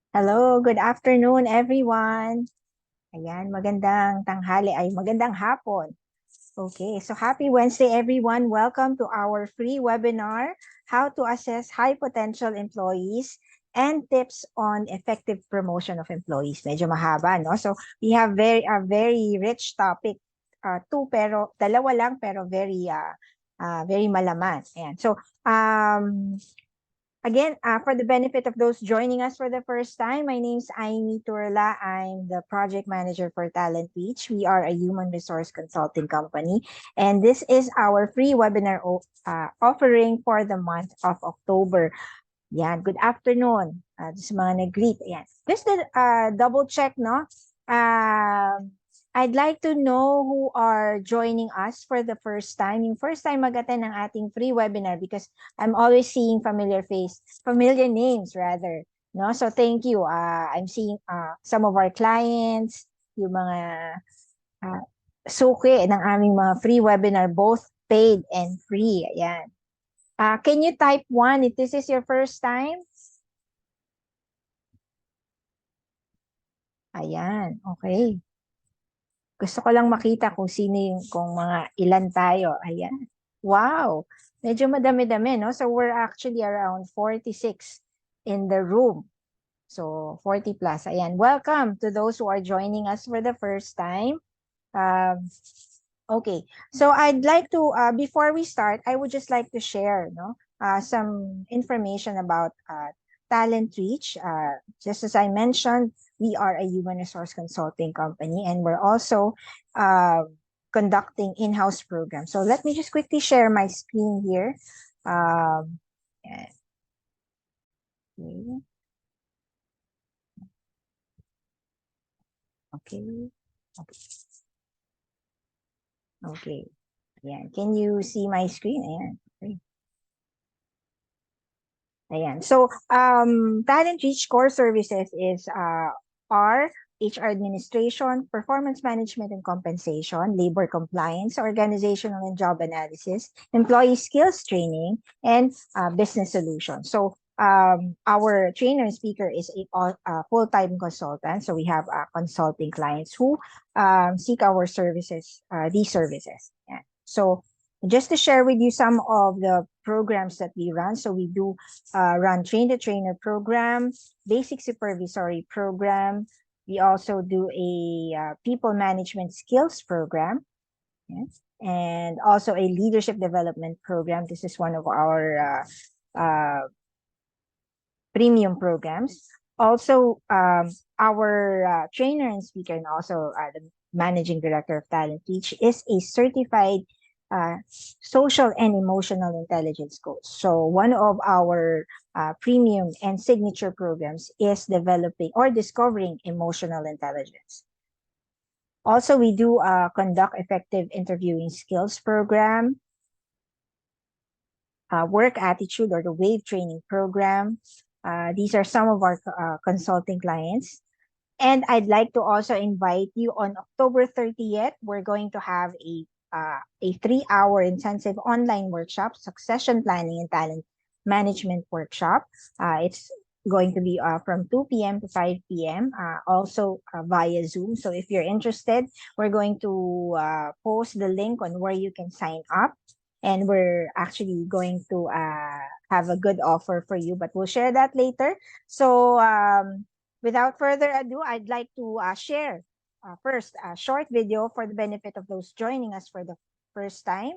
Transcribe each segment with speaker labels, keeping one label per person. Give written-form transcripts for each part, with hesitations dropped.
Speaker 1: Hello, good afternoon everyone. Ayan, magandang tanghali ay magandang hapon. Okay, so happy Wednesday everyone. Welcome to our free webinar, How to Assess High Potential Employees and Tips on Effective Promotion of Employees. Medyo mahaba, no? So we have a very rich topic. Dalawa lang pero very malaman. Ayan. So again, for the benefit of those joining us for the first time, my name is Aimee Turla. I'm the project manager for Talent Reach. We are a human resource consulting company, and this is our free webinar offering for the month of October. Yan, good afternoon. Sa mga nag-greet. Yan. Just to double check, no? I'd like to know who are joining us for the first time. Yung first time mag-attend ng ating free webinar because I'm always seeing familiar names rather. No? So thank you. I'm seeing some of our clients, yung mga suki ng aming mga free webinar, both paid and free. Ayan. Can you type 1 if this is your first time? Ayan, okay. Gusto ko lang makita kung sino yung, kung mga ilan tayo. Ayan. Wow! Medyo madami-dami, no? So we're actually around 46 in the room. So 40 plus. Ayan. Welcome to those who are joining us for the first time. Okay. So I'd like to, before we start, I would just like to share, no, some information about Talent Reach. Just as I mentioned, we are a human resource consulting company, and we're also conducting in-house programs. So let me just quickly share my screen here. Okay. Okay. Okay. Ayan. Can you see my screen? Ayan. Okay. Ayan. So, Talent Reach core services is our HR administration, performance management and compensation, labor compliance, organizational and job analysis, employee skills training, and business solutions. So, our trainer and speaker is a full-time consultant. So we have consulting clients who seek our services, these services. Yeah. So just to share with you some of the programs that we run. So we do run train the trainer program, basic supervisory program. We also do a people management skills program. Yes. And also a leadership development program. This is one of our premium programs. Also, our trainer and speaker and also the managing director of Talent Reach is a certified social and emotional intelligence coach. So one of our premium and signature programs is developing or discovering emotional intelligence. Also, we do conduct effective interviewing skills program, work attitude or the WAVE training program. These are some of our consulting clients. And I'd like to also invite you on October 30th, we're going to have a 3-hour intensive online workshop, succession planning and talent management workshop. It's going to be from 2 p.m. to 5 p.m. Also via Zoom. So if you're interested, we're going to post the link on where you can sign up. And we're actually going to have a good offer for you, but we'll share that later. So without further ado, I'd like to share first a short video for the benefit of those joining us for the first time,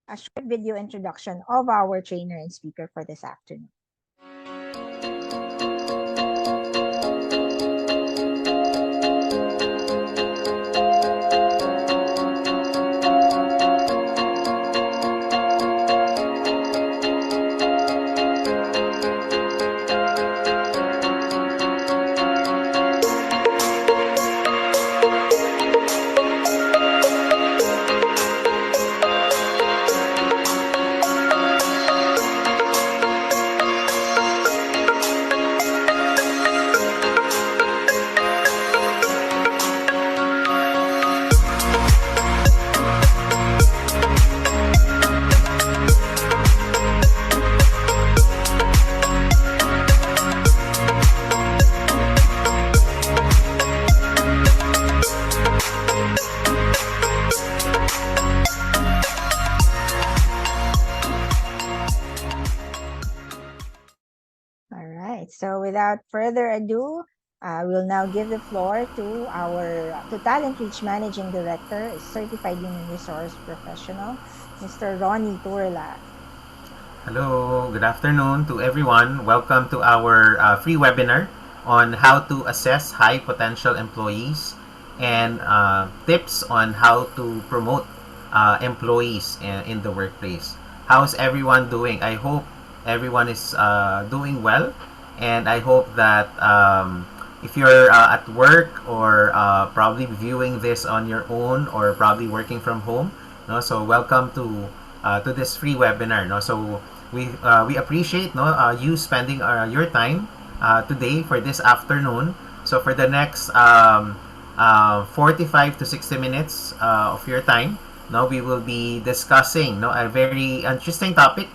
Speaker 1: a short video introduction of our trainer and speaker for this afternoon. So without further ado, we'll now give the floor to our to Talent Reach Managing Director, a certified human resource professional, Mr. Ronnie Turla.
Speaker 2: Hello, good afternoon to everyone. Welcome to our free webinar on how to assess high potential employees and tips on how to promote employees in the workplace. How's everyone doing? I hope everyone is doing well, and I hope that if you're at work or probably viewing this on your own or probably working from home, no, so welcome to this free webinar. No, so we appreciate you spending your time today for this afternoon. So for the next 45 to 60 minutes of your time, no, we will be discussing a very interesting topic.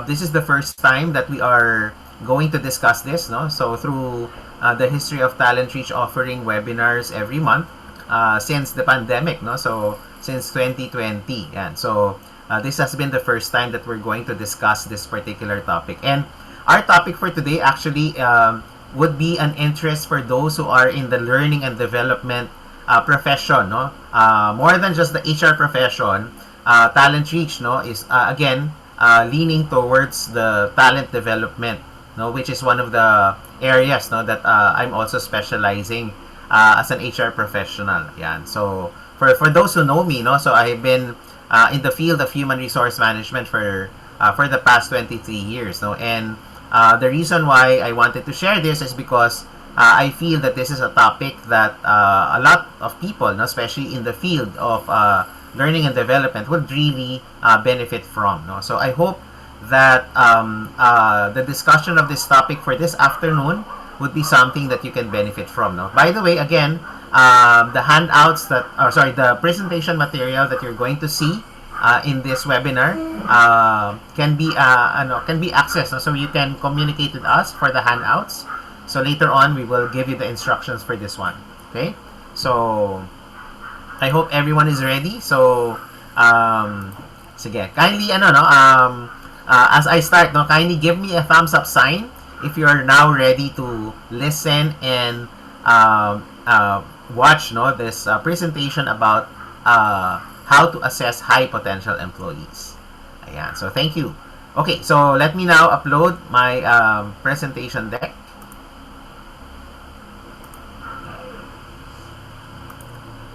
Speaker 2: This is the first time that we are going to discuss this. No, so through the history of Talent Reach offering webinars every month since the pandemic. No, so since 2020, and so this has been the first time that we're going to discuss this particular topic. And our topic for today actually would be an interest for those who are in the learning and development profession. No, more than just the HR profession, Talent Reach is again leaning towards the talent development. No, which is one of the areas that I'm also specializing as an HR professional. Yeah. So for those who know me, so I've been in the field of human resource management for the past 23 years. No, and the reason why I wanted to share this is because I feel that this is a topic that a lot of people, no, especially in the field of learning and development, would really benefit from. No, so I hope that the discussion of this topic for this afternoon would be something that you can benefit from. No, by the way, again, the handouts the presentation material that you're going to see in this webinar can be accessed. No? So you can communicate with us for the handouts. So later on, we will give you the instructions for this one. Okay. So I hope everyone is ready. So sige, kindly as I start, kindly give me a thumbs up sign if you are now ready to listen and watch this presentation about how to assess high potential employees. Ayan, so thank you. Okay, so let me now upload my presentation deck.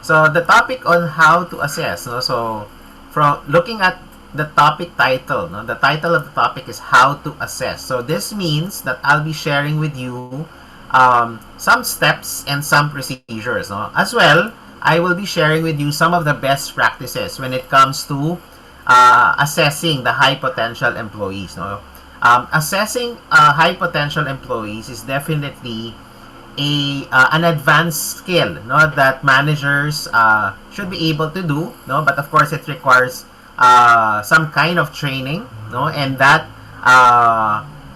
Speaker 2: So the topic on how to assess, so from looking at the topic title, the title of the topic is how to assess. So this means that I'll be sharing with you some steps and some procedures. No? As well, I will be sharing with you some of the best practices when it comes to assessing the high potential employees. No? Assessing high potential employees is definitely an advanced skill, that managers should be able to do, but of course it requires some kind of training, and that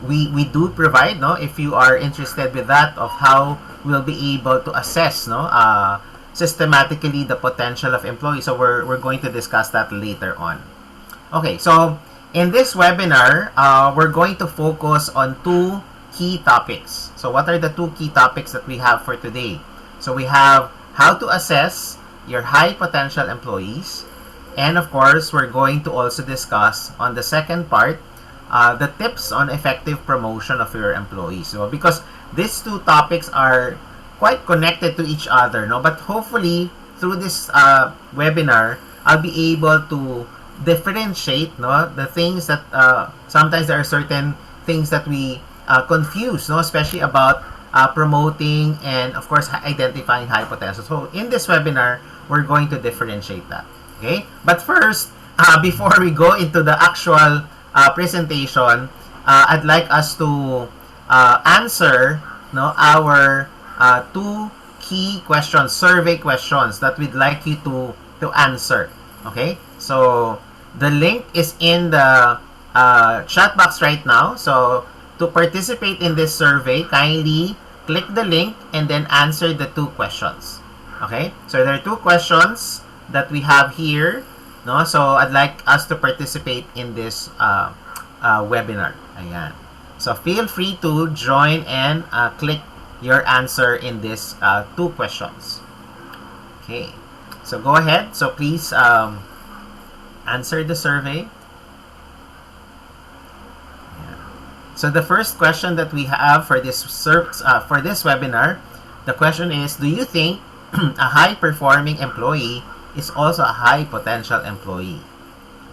Speaker 2: we do provide, if you are interested with that, of how we'll be able to assess systematically the potential of employees. So we're going to discuss that later on. Okay, so in this webinar, we're going to focus on two key topics. So what are the two key topics that we have for today? So we have how to assess your high potential employees, and of course, we're going to also discuss on the second part the tips on effective promotion of your employees. So because these two topics are quite connected to each other, but hopefully through this webinar, I'll be able to differentiate the things that sometimes there are certain things that we confuse, especially about promoting and of course identifying high potential. So in this webinar, we're going to differentiate that. Okay, but first, before we go into the actual presentation, I'd like us to answer our two key questions, survey questions that we'd like you to answer. Okay, so the link is in the chat box right now. So to participate in this survey, kindly click the link and then answer the two questions. Okay, so there are two questions that we have here, so I'd like us to participate in this webinar. Ayan. So feel free to join and click your answer in these two questions. Okay, so go ahead. So please answer the survey. So the first question that we have for this webinar, the question is, do you think a high-performing employee is also a high-potential employee?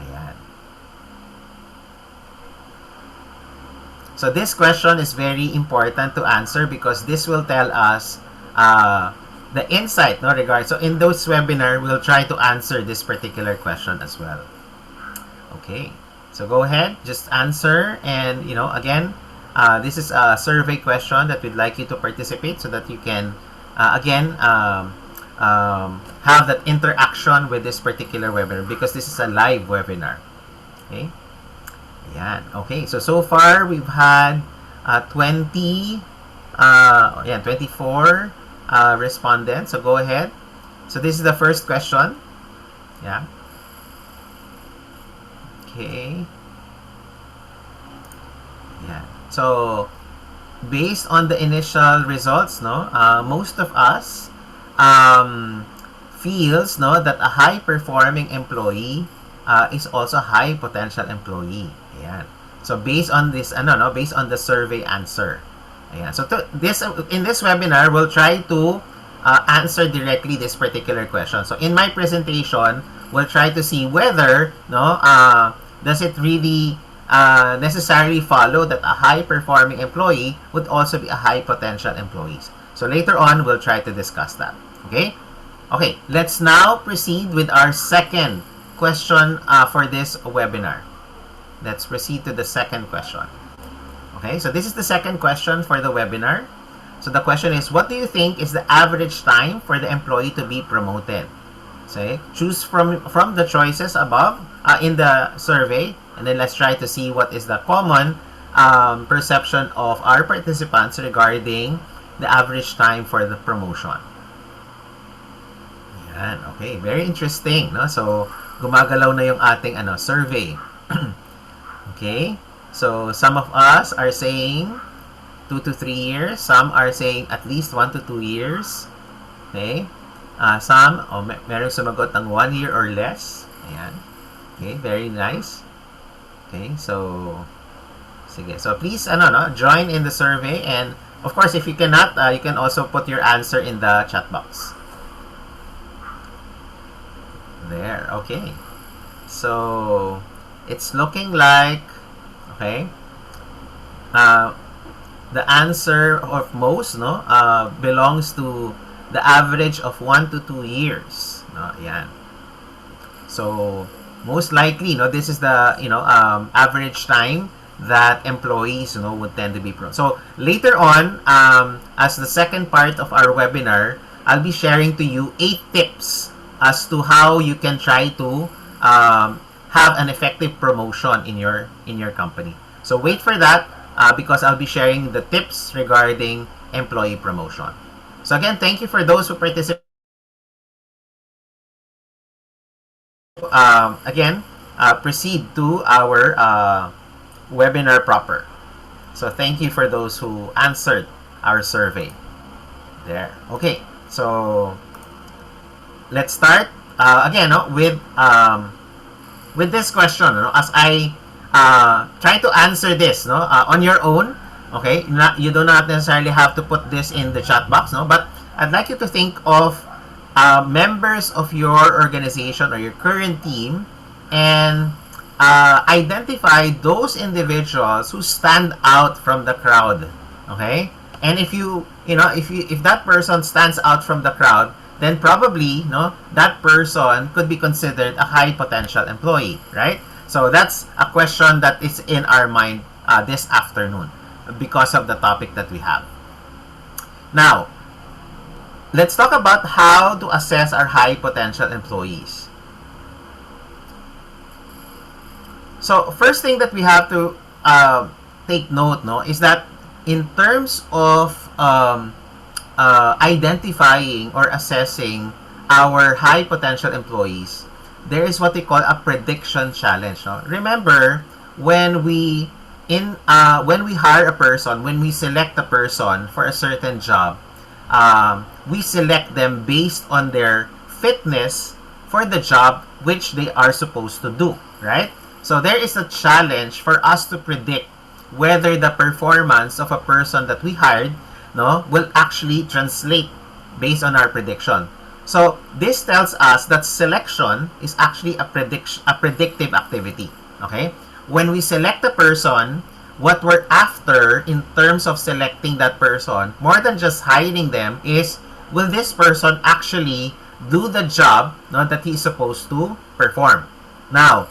Speaker 2: Ayan. So this question is very important to answer because this will tell us the insight, no, regard. So in those webinar, we'll try to answer this particular question as well. Okay. So go ahead, just answer, and again, this is a survey question that we'd like you to participate so that you can again have that interaction with this particular webinar because this is a live webinar. Okay, yeah. Okay, so far we've had 24 respondents. So go ahead. So this is the first question. Yeah. Okay. Yeah. So, based on the initial results, most of us feels, that a high-performing employee is also a high-potential employee. Ayan. So, based on this, based on the survey answer. Ayan. So, in this webinar, we'll try to answer directly this particular question. So, in my presentation, we'll try to see whether, does it really necessarily follow that a high-performing employee would also be a high-potential employee? So later on, we'll try to discuss that. Okay? Okay, let's now proceed with our second question for this webinar. Let's proceed to the second question. Okay, so this is the second question for the webinar. So the question is, what do you think is the average time for the employee to be promoted? So choose from the choices above in the survey, and then let's try to see what is the common perception of our participants regarding the average time for the promotion. Yan, okay, very interesting, no? So gumagalaw na yung ating survey. Okay, so some of us are saying 2 to 3 years, some are saying at least 1 to 2 years. Okay, some, merong sumagot ng 1 year or less. Ayan. Okay, very nice. Okay, so sige. So please join in the survey, and of course if you cannot, you can also put your answer in the chat box. There. Okay. So it's looking like the answer of most belongs to the average of 1 to 2 years. Yan. So most likely, this is the average time that employees would tend to be So later on, as the second part of our webinar, I'll be sharing to you 8 tips as to how you can try to have an effective promotion in your company. So wait for that because I'll be sharing the tips regarding employee promotion. So again, thank you for those who participate. Again, proceed to our webinar proper. So thank you for those who answered our survey. There. Okay. So let's start again with this question. As I try to answer this on your own. Okay, you do not necessarily have to put this in the chat box, but I'd like you to think of members of your organization or your current team and identify those individuals who stand out from the crowd. Okay, and if if that person stands out from the crowd, then probably that person could be considered a high potential employee, right? So that's a question that is in our mind this afternoon because of the topic that we have. Now, let's talk about how to assess our high potential employees. So first thing that we have to take note is that in terms of identifying or assessing our high potential employees, there is what we call a prediction challenge. Remember, when we when we hire a person, when we select a person for a certain job, we select them based on their fitness for the job which they are supposed to do, right? So there is a challenge for us to predict whether the performance of a person that we hired, no, will actually translate based on our prediction. So this tells us that selection is actually a predictive activity. Okay? When we select a person, what we're after in terms of selecting that person, more than just hiring them, is will this person actually do the job, no, that he is supposed to perform. Now,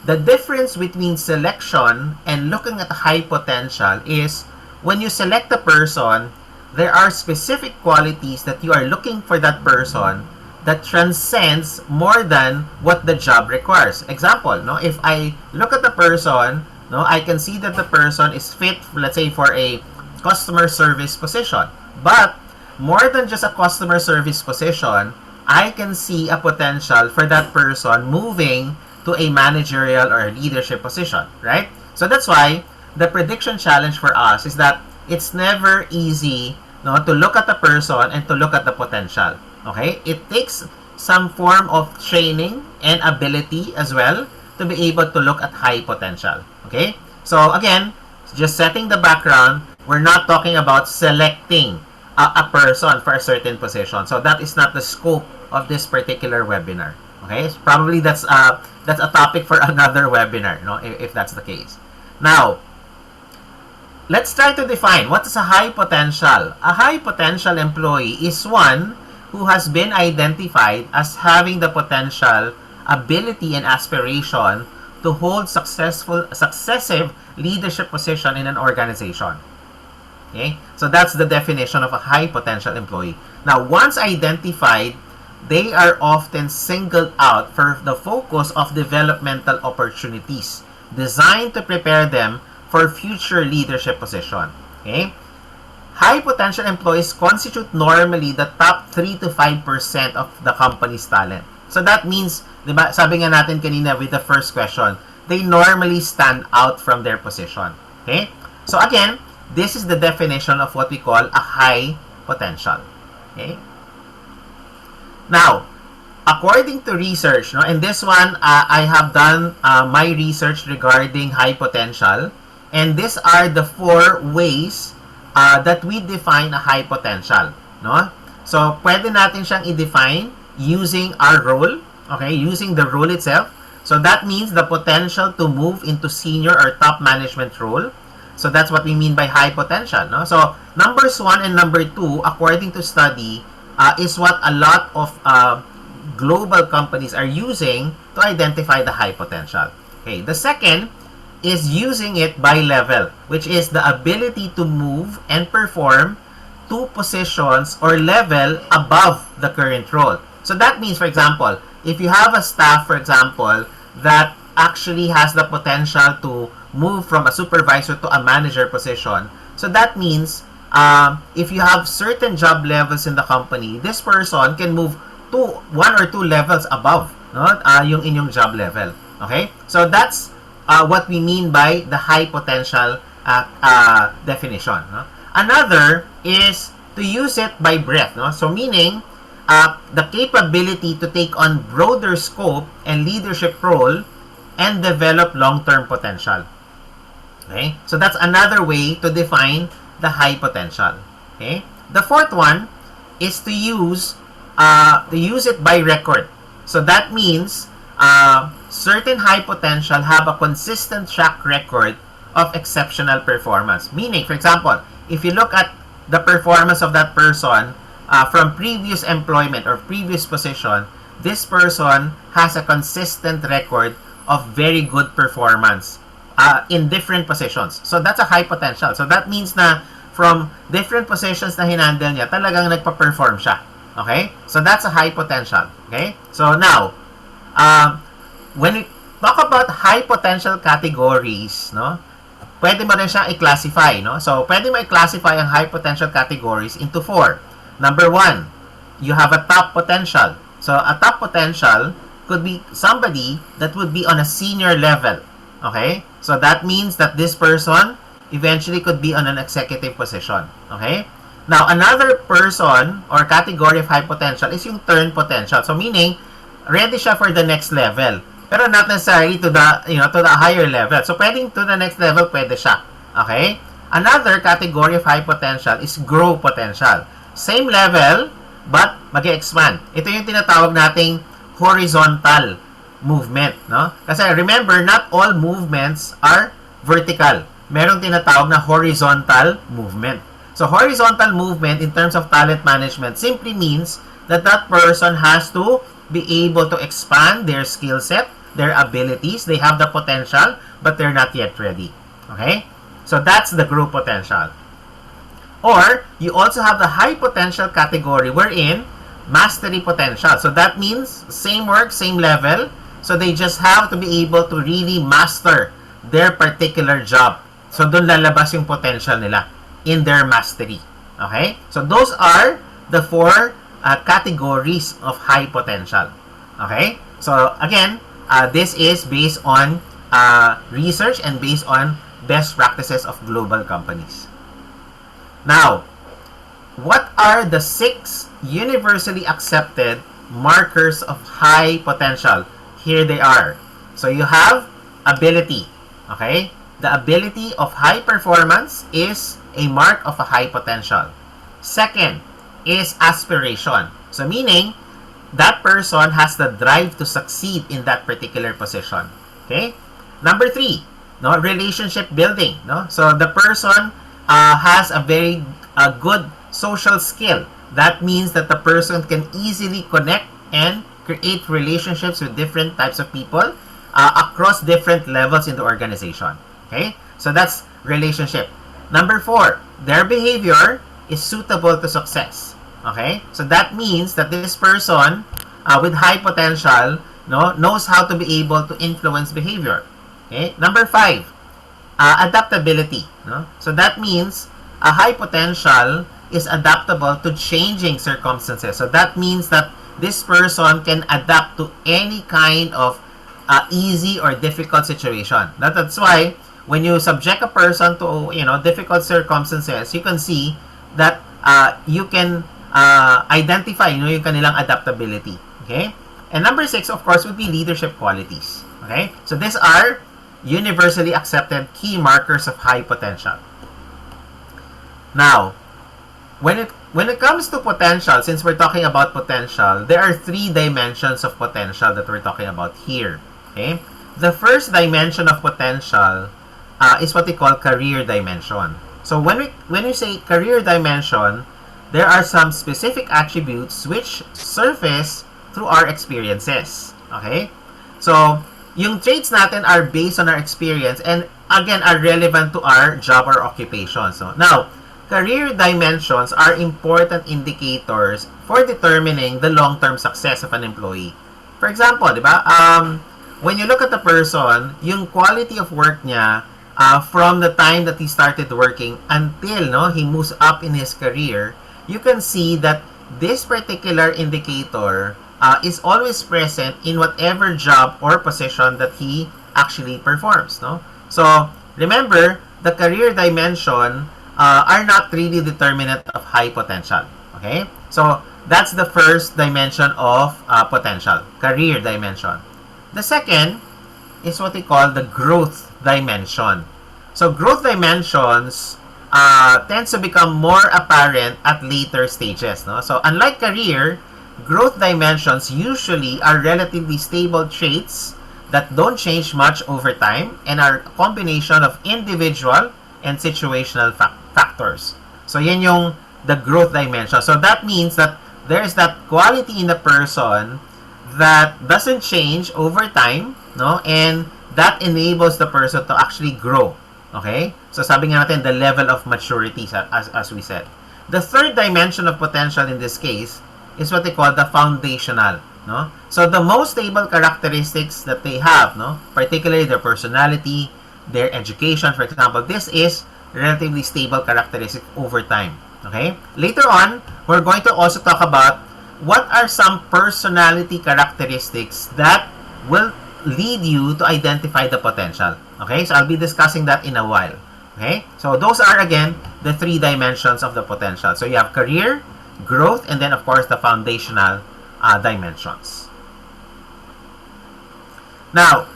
Speaker 2: the difference between selection and looking at high potential is when you select a person, there are specific qualities that you are looking for that person that transcends more than what the job requires. Example, no, if I look at the person, no, I can see that the person is fit, let's say, for a customer service position. But more than just a customer service position, I can see a potential for that person moving to a managerial or a leadership position, right? So that's why the prediction challenge for us is that it's never easy, no, to look at the person and to look at the potential. Okay? It takes some form of training and ability as well to be able to look at high potential. Okay? So again, just setting the background, we're not talking about selecting a person for a certain position. So that is not the scope of this particular webinar. Okay? So probably that's a topic for another webinar, no, if that's the case. Now, let's try to define what is a high potential. A high potential employee is one who has been identified as having the potential, ability, and aspiration to hold successive leadership position in an organization. Okay? So that's the definition of a high potential employee. Now, once identified, they are often singled out for the focus of developmental opportunities designed to prepare them for future leadership position. Okay? High potential employees constitute normally the top 3 to 5% of the company's talent. So that means, diba, sabi nga natin kanina with the first question, they normally stand out from their position. Okay? So again, this is the definition of what we call a high potential. Okay? Now, according to research, no, and this one, I have done my research regarding high potential, and these are the 4 ways that we define a high potential. No? So, pwede natin siyang i-define using our role, okay, using the role itself. So, that means the potential to move into senior or top management role. So, that's what we mean by high potential. No? So, numbers 1 and number 2, according to study, is what a lot of global companies are using to identify the high potential. Okay, the second is using it by level, which is the ability to move and perform 2 positions or level above the current role. So that means, for example, if you have a staff, for example, that actually has the potential to move from a supervisor to a manager position, so that means if you have certain job levels in the company, this person can move to 1 or 2 levels above, no, yung inyong job level. Okay? So that's what we mean by the high potential definition. No? Another is to use it by breadth. No? So meaning, the capability to take on broader scope and leadership role and develop long-term potential. Okay? So that's another way to define the high potential. Okay? The fourth one is to use it by record. So that means certain high potential have a consistent track record of exceptional performance. Meaning, for example, if you look at the performance of that person from previous employment or previous position, this person has a consistent record of very good performance in different positions. So that's a high potential. So that means na from different positions na hinandle niya, talagang nagpa-perform siya. Okay? So that's a high potential. Okay? So now, when we talk about high potential categories, no, pwede mo rin siyang i-classify, no? So, pwede mo i-classify ang high potential categories into 4. Number 1, you have a top potential. So, a top potential could be somebody that would be on a senior level. Okay? So that means that this person eventually could be on an executive position. Okay? Now, another person or category of high potential is yung turn potential. So meaning, ready siya for the next level. Pero not necessarily to the, to the higher level. So pwedeng to the next level, pwede siya. Okay? Another category of high potential is grow potential. Same level, but mag-expand. Ito yung tinatawag nating horizontal movement, no? Kasi remember, not all movements are vertical. Merong tinatawag na horizontal movement. So horizontal movement in terms of talent management simply means that that person has to be able to expand their skill set, their abilities. They have the potential, but they're not yet ready. Okay? So that's the grow potential. Or, you also have the high potential category wherein mastery potential. So that means same work, same level. So they just have to be able to really master their particular job. So doon lalabas yung potential nila in their mastery. Okay? So those are the four categories of high potential. Okay? So again, this is based on research and based on best practices of global companies. Now, what are the 6 universally accepted markers of high potential? Here they are. So you have ability. Okay? The ability of high performance is a mark of a high potential. Second is aspiration. So meaning, that person has the drive to succeed in that particular position. Okay? Number 3, no, relationship building. No? So the person has a very good social skill. That means that the person can easily connect and create relationships with different types of people across different levels in the organization. Okay? So that's relationship. Number 4, their behavior is suitable to success. Okay? So that means that this person with high potential knows how to be able to influence behavior. Okay? Number 5, adaptability. No? So that means a high potential is adaptable to changing circumstances. So that means that this person can adapt to any kind of easy or difficult situation. That's why when you subject a person to difficult circumstances, you can see that you can identify yung kanilang adaptability. Okay? And number 6, of course, would be leadership qualities. Okay? So these are universally accepted key markers of high potential. Now, when it comes to potential, since we're talking about potential, there are 3 dimensions of potential that we're talking about here. Okay? The first dimension of potential is what we call career dimension. So when we say career dimension, there are some specific attributes which surface through our experiences. Okay? So, yung traits natin are based on our experience and again are relevant to our job or occupation. So, now, career dimensions are important indicators for determining the long-term success of an employee. For example, di ba? When you look at the person, yung quality of work niya from the time that he started working until he moves up in his career, you can see that this particular indicator is always present in whatever job or position that he actually performs. No? So, remember, the career dimension are not really determinant of high potential. Okay? So, that's the first dimension of potential, career dimension. The second is what we call the growth dimension. So, growth dimensions tends to become more apparent at later stages. No? So, unlike career, growth dimensions usually are relatively stable traits that don't change much over time and are a combination of individual and situational factors. So, yan yung the growth dimension. So, that means that there's that quality in the person that doesn't change over time, no? And that enables the person to actually grow. Okay? So, sabi nga natin, the level of maturity, as we said. The third dimension of potential in this case is what they call the foundational. No? So, the most stable characteristics that they have, no? Particularly their personality, their education, for example, this is relatively stable characteristic over time. Okay? Later on, we're going to also talk about what are some personality characteristics that will lead you to identify the potential. Okay, so I'll be discussing that in a while. Okay, so those are again the 3 dimensions of the potential. So you have career, growth, and then of course the foundational dimensions. Now,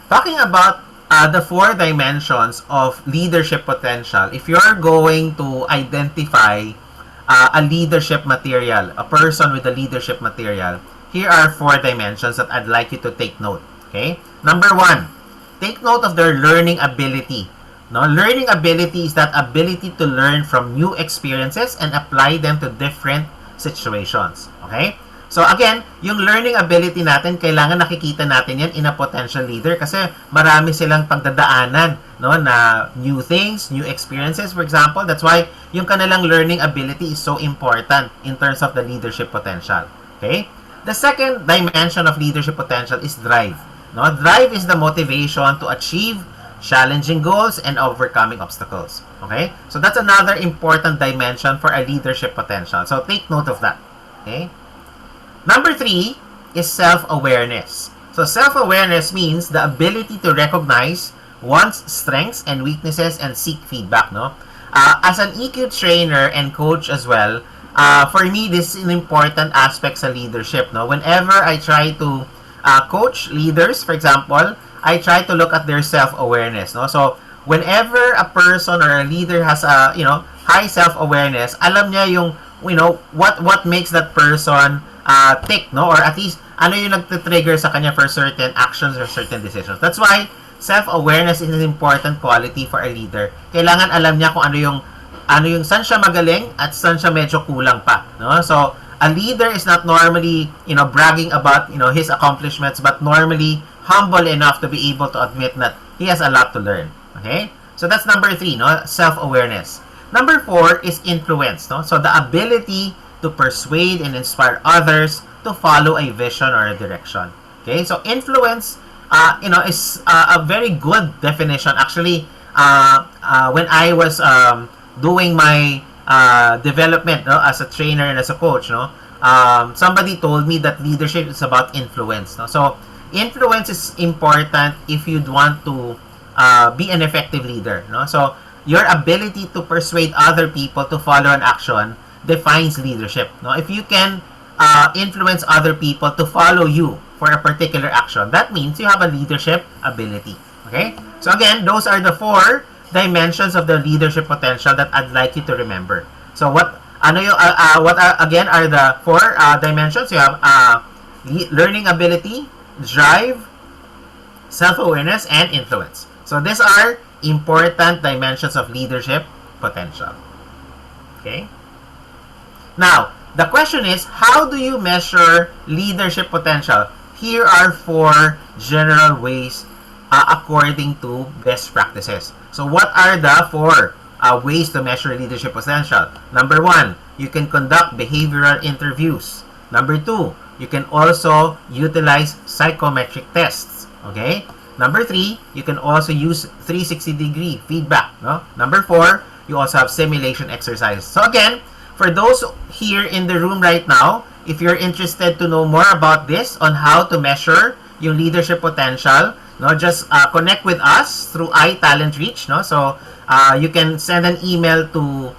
Speaker 2: talking about the 4 dimensions of leadership potential, if you're going to identify a leadership material, a person with a leadership material, here are 4 dimensions that I'd like you to take note. Okay? Number 1, take note of their learning ability. No, learning ability is that ability to learn from new experiences and apply them to different situations. Okay? So again, yung learning ability natin, kailangan nakikita natin yan in a potential leader kasi marami silang pagdadaanan, no, na new things, new experiences, for example. That's why yung kanilang learning ability is so important in terms of the leadership potential. Okay? The second dimension of leadership potential is drive. No? Drive is the motivation to achieve challenging goals and overcoming obstacles. Okay? So that's another important dimension for a leadership potential. So take note of that. Okay? Number 3 is self-awareness. So self-awareness means the ability to recognize one's strengths and weaknesses and seek feedback. No? As an EQ trainer and coach as well, for me, this is an important aspect sa leadership. No? Whenever I try to coach leaders, for example, I try to look at their self-awareness. No? So whenever a person or a leader has a high self-awareness, alam niya yung what makes that person tick, no? Or at least ano yung nagte-trigger sa kanya for certain actions or certain decisions. That's why self-awareness is an important quality for a leader. Kailangan alam niya kung ano yung saan siya magaling at saan siya medyo kulang pa, no? So a leader is not normally bragging about his accomplishments, but normally humble enough to be able to admit that he has a lot to learn. Okay? So that's number 3, no? Self-awareness. Number 4 is influence, no? So the ability to persuade and inspire others to follow a vision or a direction. Okay? So influence is a very good definition. Actually, when I was doing my development, no, as a trainer and as a coach, no, somebody told me that leadership is about influence, no? So influence is important if you'd want to be an effective leader, no? So your ability to persuade other people to follow an action defines leadership, no? If you can influence other people to follow you for a particular action, that means you have a leadership ability. Okay? So again, those are the 4 dimensions of the leadership potential that I'd like you to remember. So what again are the 4 dimensions? You have learning ability, drive, self-awareness, and influence. So these are important dimensions of leadership potential. Okay? Now, the question is, how do you measure leadership potential? Here are 4 general ways according to best practices. So what are the 4 ways to measure leadership potential? Number 1, you can conduct behavioral interviews. Number 2, you can also utilize psychometric tests. Okay? Number 3, you can also use 360-degree feedback. No? Number 4, you also have simulation exercises. So again, for those here in the room right now, if you're interested to know more about this on how to measure your leadership potential, no, just connect with us through iTalentReach, no? So you can send an email to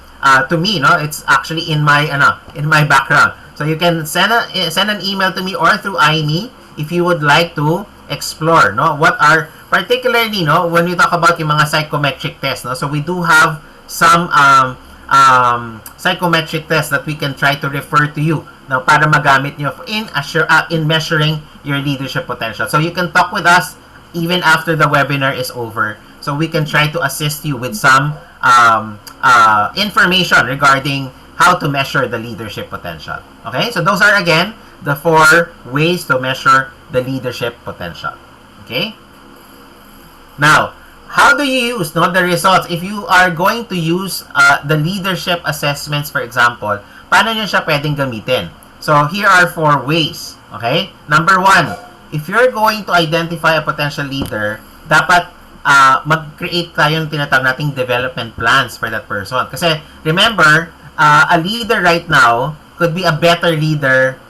Speaker 2: me, no? It's actually in my background. So you can send an email to me or through iMe if you would like to explore, no? What are particularly, no, when we talk about yung mga psychometric tests, no? So we do have some psychometric tests that we can try to refer to you now para magamit nyo in measuring your leadership potential. So you can talk with us even after the webinar is over. So we can try to assist you with some information regarding how to measure the leadership potential. Okay? So those are again the 4 ways to measure the leadership potential. Okay? Now, how do you use the results? If you are going to use the leadership assessments, for example, paano nyo siya pwedeng gamitin? So, here are 4 ways. Okay? Number 1, if you're going to identify a potential leader, dapat mag-create tayo ng tinatawag nating development plans for that person. Kasi, remember, a leader right now could be a better leader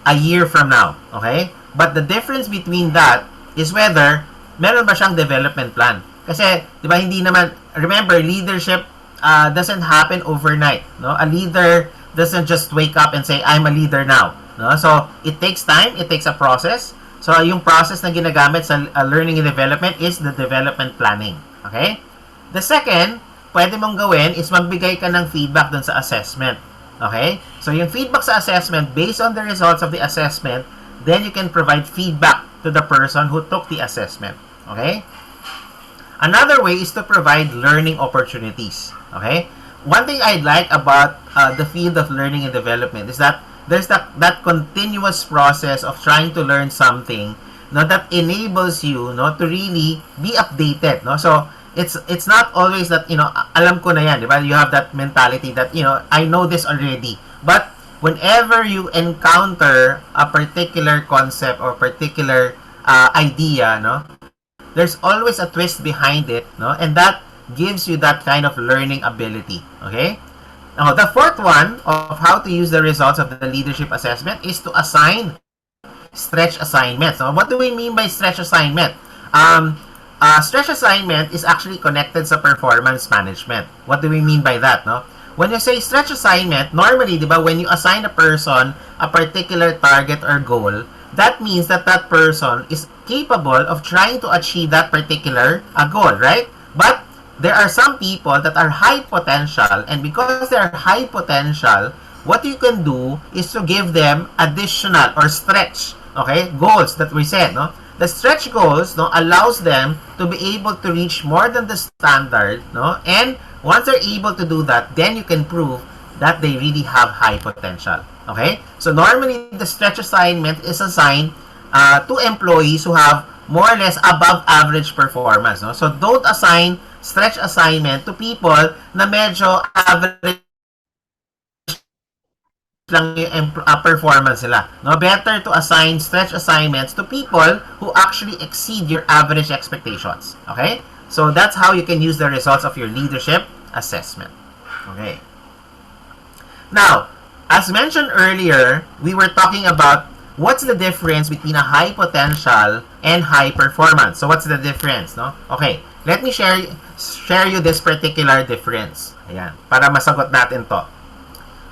Speaker 2: a year from now. Okay? But the difference between that is whether meron ba siyang development plan. Kasi, di ba, hindi naman, remember, leadership doesn't happen overnight. No? A leader doesn't just wake up and say, I'm a leader now. No? So, it takes time, it takes a process. So, yung process na ginagamit sa learning and development is the development planning. Okay? The second, pwede mong gawin is magbigay ka ng feedback dun sa assessment. Okay? So, yung feedback sa assessment, based on the results of the assessment, then you can provide feedback to the person who took the assessment. Okay? Another way is to provide learning opportunities. Okay? One thing I'd like about the field of learning and development is that there's that continuous process of trying to learn something, no, that enables you, no, to really be updated. No? So, it's not always that, alam ko na yan, di ba? You have that mentality that, I know this already. But whenever you encounter a particular concept or particular idea, no, there's always a twist behind it, no? And that gives you that kind of learning ability, okay? Now, the fourth one of how to use the results of the leadership assessment is to assign stretch assignments. Now, what do we mean by stretch assignment? Stretch assignment is actually connected sa performance management. What do we mean by that, no? When you say stretch assignment, normally, di ba, when you assign a person a particular target or goal, that means that that person is capable of trying to achieve that particular goal, right? But there are some people that are high potential, and because they are high potential, what you can do is to give them additional or stretch, okay, goals that we said, no? The stretch goals, no, allows them to be able to reach more than the standard, no? And once they're able to do that, then you can prove that they really have high potential. Okay? So normally, the stretch assignment is assigned to employees who have more or less above average performance. No? So don't assign stretch assignment to people na medyo average lang yung performance nila. No? Better to assign stretch assignments to people who actually exceed your average expectations. Okay? So that's how you can use the results of your leadership assessment. Okay. Now, as mentioned earlier, we were talking about what's the difference between a high potential and high performance. So what's the difference, no? Okay, let me share you this particular difference. Ayan, para masagot natin to.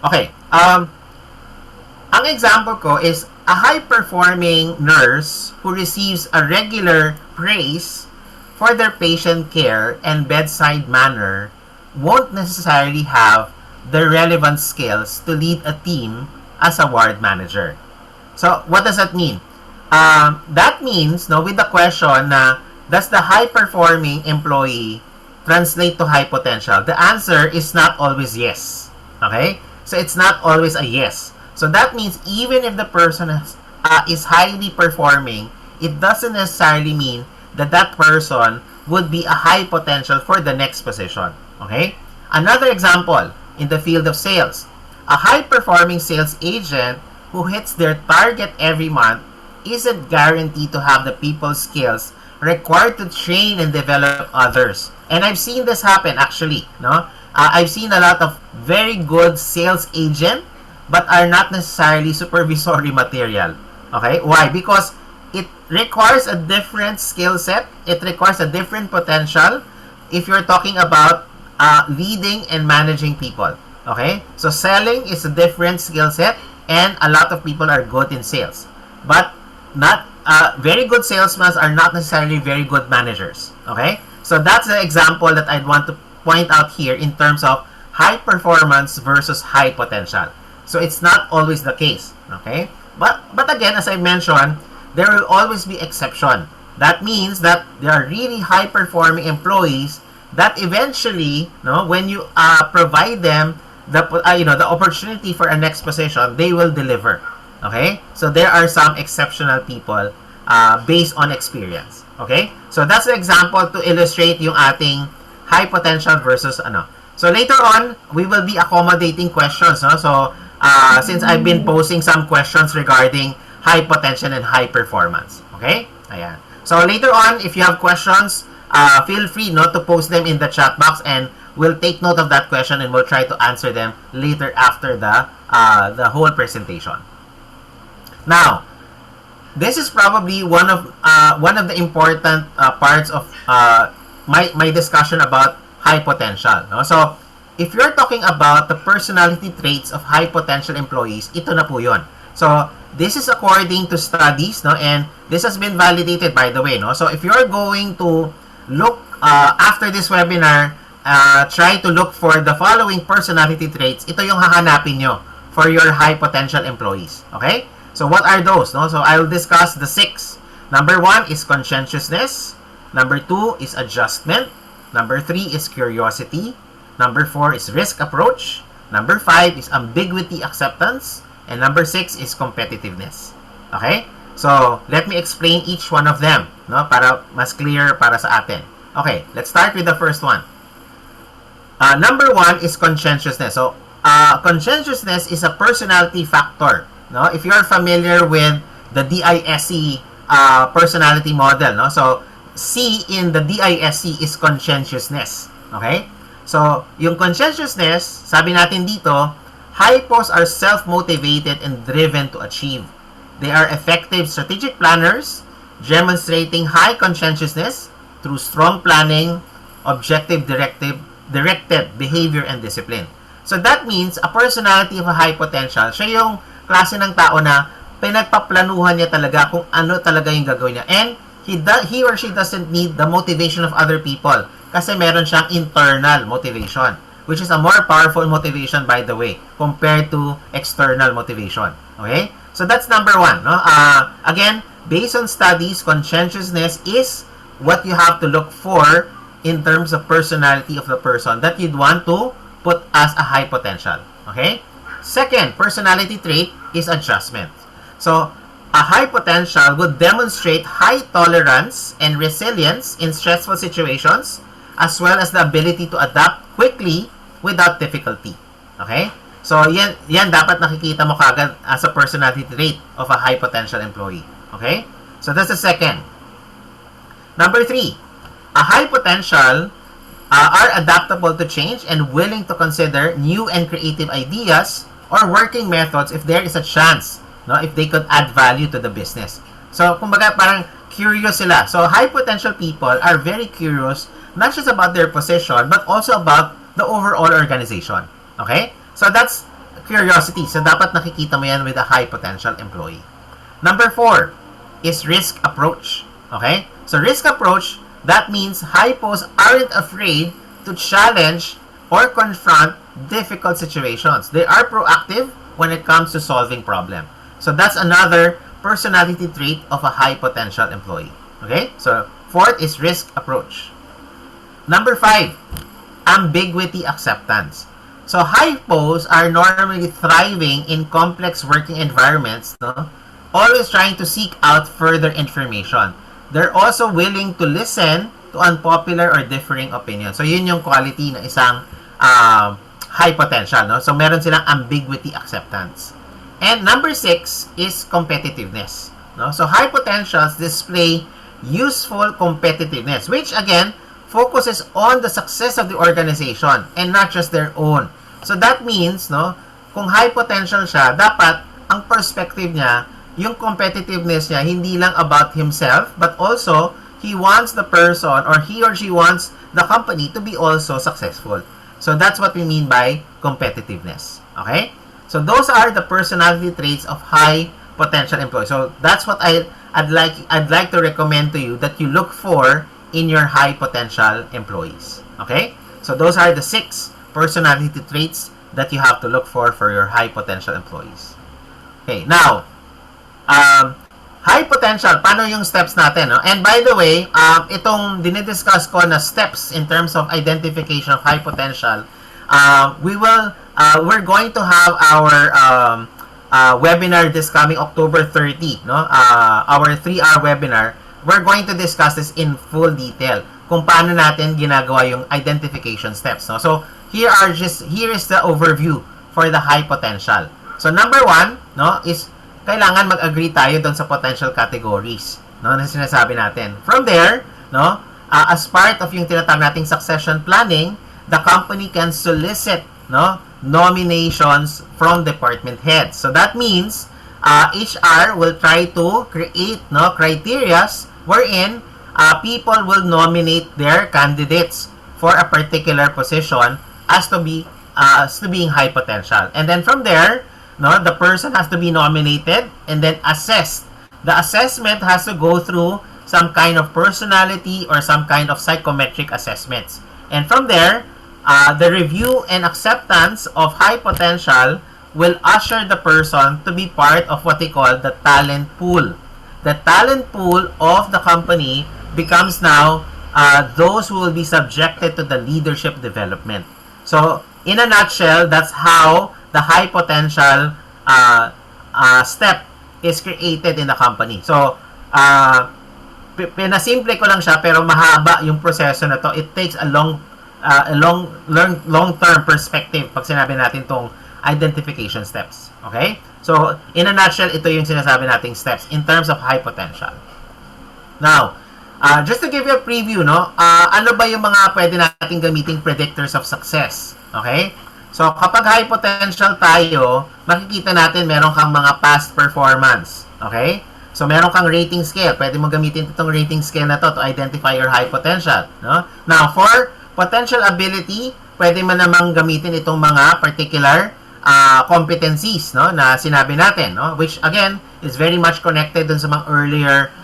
Speaker 2: Okay, ang example ko is a high-performing nurse who receives a regular praise for their patient care and bedside manner won't necessarily have the relevant skills to lead a team as a ward manager. So, what does that mean? That means, no, with the question na, does the high-performing employee translate to high potential? The answer is not always yes. Okay? So, it's not always a yes. So, that means even if the person is highly performing, it doesn't necessarily mean that that person would be a high potential for the next position. Okay? Another example, in the field of sales. A high-performing sales agent who hits their target every month isn't guaranteed to have the people skills required to train and develop others. And I've seen this happen actually, no? I've seen a lot of very good sales agent but are not necessarily supervisory material. Okay? Why? Because it requires a different skill set. It requires a different potential if you're talking about leading and managing people. Okay? So selling is a different skill set, and a lot of people are good in sales. But not very good salesmen are not necessarily very good managers. Okay? So that's the example that I'd want to point out here in terms of high performance versus high potential. So it's not always the case. Okay? But again, as I mentioned, there will always be exception. That means that there are really high performing employees that eventually, no, when you provide them the the opportunity for a next position, they will deliver. Okay, so there are some exceptional people based on experience. Okay, so that's the example to illustrate yung ating high potential versus ano. So later on, we will be accommodating questions. No? So since I've been posting some questions regarding high potential and high performance. Okay, ayan. So later on, if you have questions, feel free not to post them in the chat box, and we'll take note of that question and we'll try to answer them later after the whole presentation. Now, this is probably one of the important parts of my discussion about high potential. No? So, if you're talking about the personality traits of high potential employees, ito na po yun. So, this is according to studies, no, and this has been validated, by the way, no. So, if you're going to look after this webinar, try to look for the following personality traits. Ito yung hahanapin nyo for your high potential employees. Okay? So, what are those? No? So, I'll discuss the 6. Number 1 is conscientiousness. Number 2 is adjustment. Number 3 is curiosity. Number 4 is risk approach. Number 5 is ambiguity acceptance. And number 6 is competitiveness. Okay? So, let me explain each one of them, no, para mas clear para sa atin. Okay, let's start with the first one. Number 1 is conscientiousness. So, conscientiousness is a personality factor. No? If you're familiar with the DISC personality model, no? So, C in the DISC is conscientiousness. Okay? So, yung conscientiousness, sabi natin dito, hypos are self-motivated and driven to achieve. They are effective strategic planners, demonstrating high conscientiousness through strong planning, objective directed behavior, and discipline. So that means a personality of a high potential, siya yung klase ng tao na pinagpaplanuhan niya talaga kung ano talaga yung gagawin niya. And he or she doesn't need the motivation of other people kasi meron siyang internal motivation, which is a more powerful motivation, by the way, compared to external motivation. Okay? So that's number 1. No? Again, based on studies, conscientiousness is what you have to look for in terms of personality of the person that you'd want to put as a high potential. Okay? Second personality trait is adjustment. So, a high potential would demonstrate high tolerance and resilience in stressful situations, as well as the ability to adapt quickly without difficulty. Okay? So, yan dapat nakikita mo kagad as a personality trait of a high potential employee. Okay? So, that's the second. Number 3, a high potential are adaptable to change and willing to consider new and creative ideas or working methods if there is a chance, no, if they could add value to the business. So, kumbaga parang curious sila. So, high potential people are very curious, not just about their position, but also about the overall organization. Okay? So, that's curiosity. So, dapat nakikita mo yan with a high potential employee. Number 4 is risk approach. Okay? So, risk approach, that means hypos aren't afraid to challenge or confront difficult situations. They are proactive when it comes to solving problem. So, that's another personality trait of a high potential employee. Okay? So, 4th is risk approach. Number 5, ambiguity acceptance. So, hypos are normally thriving in complex working environments, no? Always trying to seek out further information. They're also willing to listen to unpopular or differing opinions. So, yun yung quality ng isang high potential, no? So, meron silang ambiguity acceptance. And number 6 is competitiveness, no? So, high potentials display useful competitiveness, which again focuses on the success of the organization and not just their own. So that means, no, kung high potential siya, dapat ang perspective niya, yung competitiveness niya, hindi lang about himself, but also he wants the person or he or she wants the company to be also successful. So that's what we mean by competitiveness. Okay? So those are the personality traits of high potential employees. So that's what I'd like to recommend to you that you look for in your high potential employees. Okay? So those are the 6 personality traits that you have to look for your high potential employees. Okay, now, high potential, paano yung steps natin? No? And by the way, itong dinidiscuss ko na steps in terms of identification of high potential, we're going to have our webinar this coming October 30, no? Our 3-hour webinar. We're going to discuss this in full detail kung paano natin ginagawa yung identification steps, no? So, here is the overview for the high potential. So, number 1, no, is kailangan mag-agree tayo doon sa potential categories, no, na sinasabi natin. From there, no, as part of yung tinatawag nating succession planning, the company can solicit, no, nominations from department heads. So, that means HR will try to create criterias wherein people will nominate their candidates for a particular position as to being high potential. And then from there, the person has to be nominated and then assessed. The assessment has to go through some kind of personality or some kind of psychometric assessments. And from there, the review and acceptance of high potential will usher the person to be part of what they call the talent pool. The talent pool of the company becomes now those who will be subjected to the leadership development. So, in a nutshell, that's how the high potential step is created in the company. So, pinasimple ko lang siya pero mahaba yung proseso na to. It takes a long-term perspective pag sinabi natin tong identification steps. Okay? So, in a nutshell, ito yung sinasabi nating steps in terms of high potential. Now, just to give you a preview, ano ba yung mga pwede nating gamiting predictors of success? Okay? So, kapag high potential tayo, makikita natin meron kang mga past performance. Okay? So, meron kang rating scale. Pwede mo gamitin itong rating scale na to identify your high potential. No? Now, for potential ability, pwede mo namang gamitin itong mga particular competencies na sinabi natin. Which, again, is very much connected dun sa mga earlier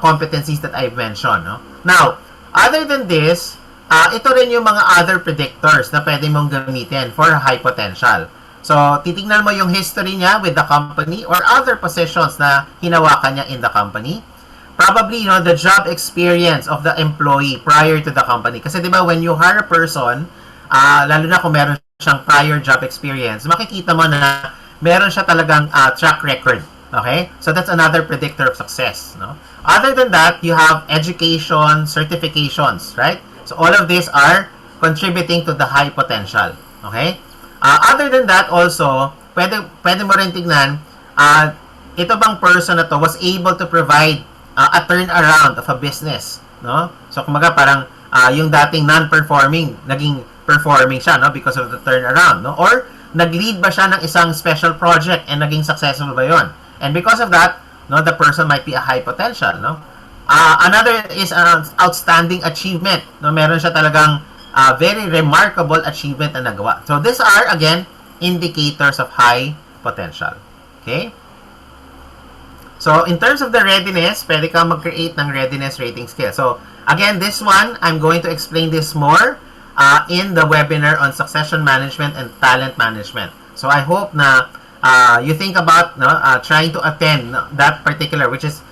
Speaker 2: competencies that I've mentioned. Now, other than this, ito rin yung mga other predictors na pwede mong gamitin for high potential. So, titignan mo yung history niya with the company or other positions na hinawakan niya in the company. Probably, the job experience of the employee prior to the company. Kasi, di ba, when you hire a person, lalo na kung meron siyang prior job experience, makikita mo na meron siya talagang track record. Okay? So, that's another predictor of success. Other than that, you have education, certifications, right? So, all of these are contributing to the high potential. Okay? Other than that, also, pwede mo rin tignan, ito bang person na to was able to provide a turnaround of a business. So, kumaga, parang yung dating non-performing, naging performing siya because of the turnaround. Or, nag-lead ba siya ng isang special project and naging successful ba yon? And because of that, the person might be a high potential. Another is an outstanding achievement. Meron siya talagang very remarkable achievement na nagawa. So, these are, again, indicators of high potential. Okay? So, in terms of the readiness, pwede kang mag-create ng readiness rating scale. So, again, this one, I'm going to explain this more in the webinar on succession management and talent management. So, I hope na you think about trying to attend that particular, which is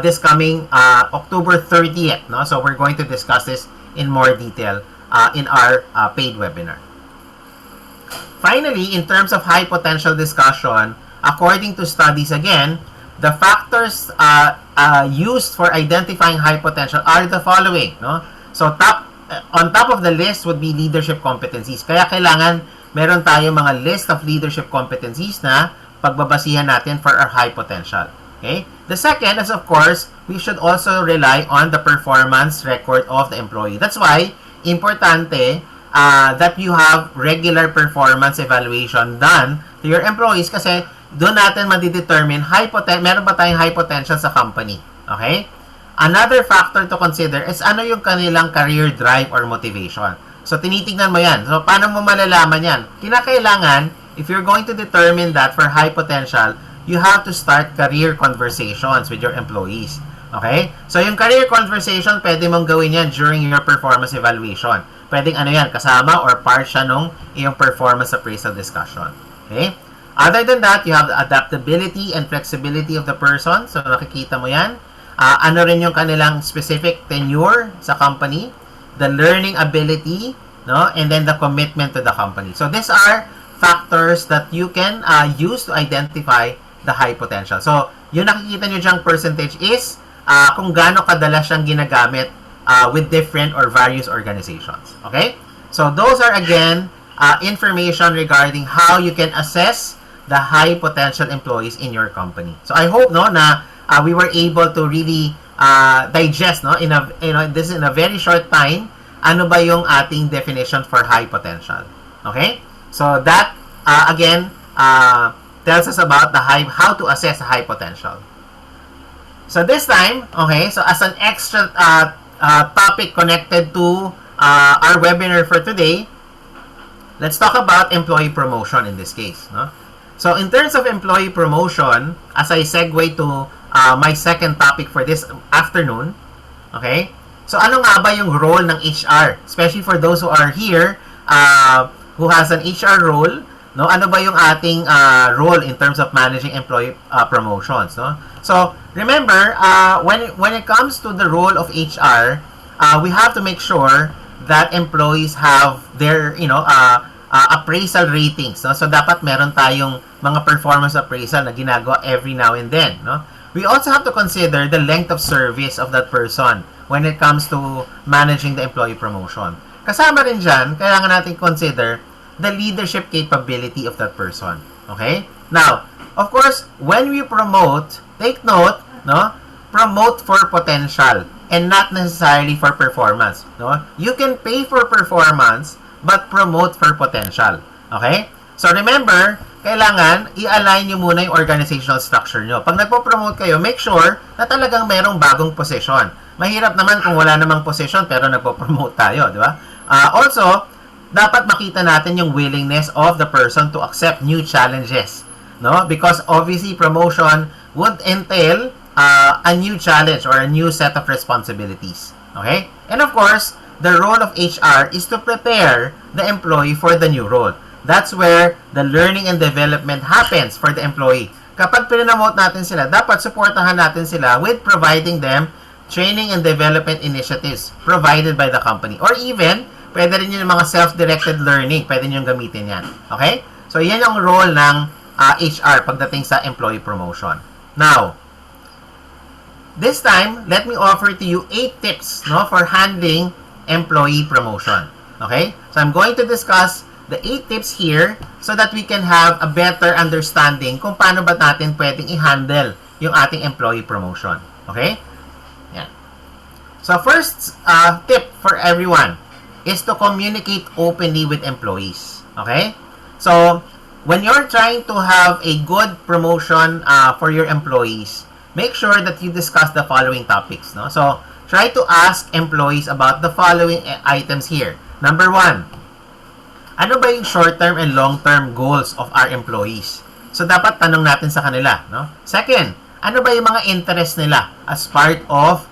Speaker 2: this coming October 30th. So, we're going to discuss this in more detail in our paid webinar. Finally, in terms of high potential discussion, according to studies again, the factors used for identifying high potential are the following. So, on top of the list would be leadership competencies. Kaya kailangan meron tayo mga list of leadership competencies na pagbabasihan natin for our high potential. Okay? The second is, of course, we should also rely on the performance record of the employee. That's why, importante that you have regular performance evaluation done to your employees kasi doon natin madidetermine meron ba tayong high potential sa company. Okay? Another factor to consider is ano yung kanilang career drive or motivation. So, tinitignan mo yan. So, paano mo malalaman yan? Kinakailangan, if you're going to determine that for high potential, you have to start career conversations with your employees. Okay? So, yung career conversation, pwede mong gawin yan during your performance evaluation. Pwedeng kasama or part siya nung iyong performance appraisal discussion. Okay? Other than that, you have the adaptability and flexibility of the person. So, nakikita mo yan. Ano rin yung kanilang specific tenure sa company, the learning ability, and then the commitment to the company. So, these are factors that you can use to identify the high potential. So, yung nakikita nyo dyang percentage is kung gaano kadalas siyang ginagamit with different or various organizations. Okay? So, those are again information regarding how you can assess the high potential employees in your company. So, I hope na we were able to really digest this in a very short time ano ba yung ating definition for high potential. Okay? So, that again tells us about how to assess a high potential. So this time, okay, so as an extra topic connected to our webinar for today, let's talk about employee promotion in this case. No? So in terms of employee promotion, as I segue to my second topic for this afternoon, okay, so ano nga ba yung role ng HR? Especially for those who are here, who has an HR role, no? Ano ba yung ating role in terms of managing employee promotions, no? So, remember, when it comes to the role of HR, we have to make sure that employees have their, appraisal ratings, no? So, dapat meron tayong mga performance appraisal na ginagawa every now and then, no? We also have to consider the length of service of that person when it comes to managing the employee promotion. Kasama rin dyan, kailangan natin consider the leadership capability of that person. Okay? Now, of course, when we promote, take note, no? Promote for potential and not necessarily for performance. No? You can pay for performance but promote for potential. Okay? So remember, kailangan i-align nyo muna yung organizational structure nyo. Pag nagpo-promote kayo, make sure na talagang merong bagong position. Mahirap naman kung wala namang position pero nagpo-promote tayo, di ba? Also, dapat makita natin yung willingness of the person to accept new challenges, no? Because obviously promotion would entail a new challenge or a new set of responsibilities. Okay? And of course, the role of HR is to prepare the employee for the new role. That's where the learning and development happens for the employee. Kapag pinamote natin sila, dapat supportahan natin sila with providing them training and development initiatives provided by the company. Or even, pwede rin yung mga self-directed learning. Pwede nyo gamitin yan. Okay? So, yan yung role ng HR pagdating sa employee promotion. Now, this time, let me offer to you 8 tips, no, for handling employee promotion. Okay? So, I'm going to discuss the 8 tips here so that we can have a better understanding kung paano ba natin pwedeng i-handle yung ating employee promotion. Okay? Yan. So, first tip for everyone is to communicate openly with employees. Okay? So, when you're trying to have a good promotion for your employees, make sure that you discuss the following topics. No? So, try to ask employees about the following items here. Number 1, ano ba yung short-term and long-term goals of our employees? So, dapat tanong natin sa kanila. No? Second, ano ba yung mga interest nila as part of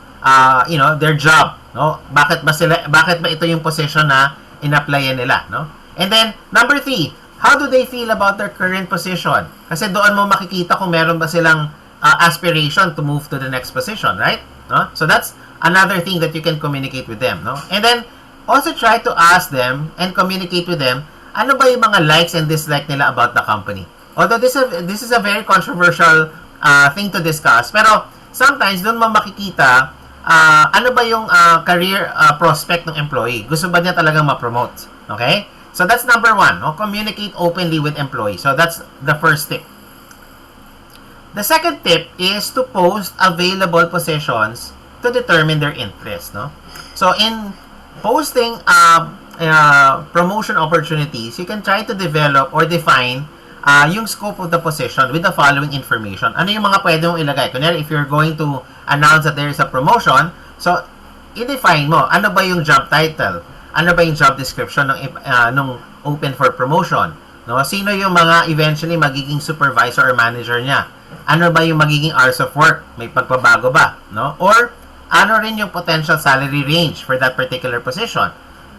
Speaker 2: their job? No? Bakit ba ito yung position na in-applyan nila? No? And then, number 3, how do they feel about their current position? Kasi doon mo makikita kung meron ba silang aspiration to move to the next position, right? No? So, that's another thing that you can communicate with them. No? And then, also try to ask them and communicate with them, ano ba yung mga likes and dislikes nila about the company? Although this is a very controversial thing to discuss, pero sometimes doon mo makikita ano ba yung career prospect ng employee. Gusto ba niya talagang ma-promote? Okay? So that's number 1. No? Communicate openly with employees. So that's the first tip. The second tip is to post available positions to determine their interest. No? So in posting promotion opportunities, you can try to develop or define yung scope of the position with the following information. Ano yung mga pwede mong ilagay? Kunyari, if you're going to announce that there is a promotion, so, i-define mo, ano ba yung job title? Ano ba yung job description ng open for promotion? No? Sino yung mga eventually magiging supervisor or manager niya? Ano ba yung magiging hours of work? May pagbabago ba? No? Or, ano rin yung potential salary range for that particular position.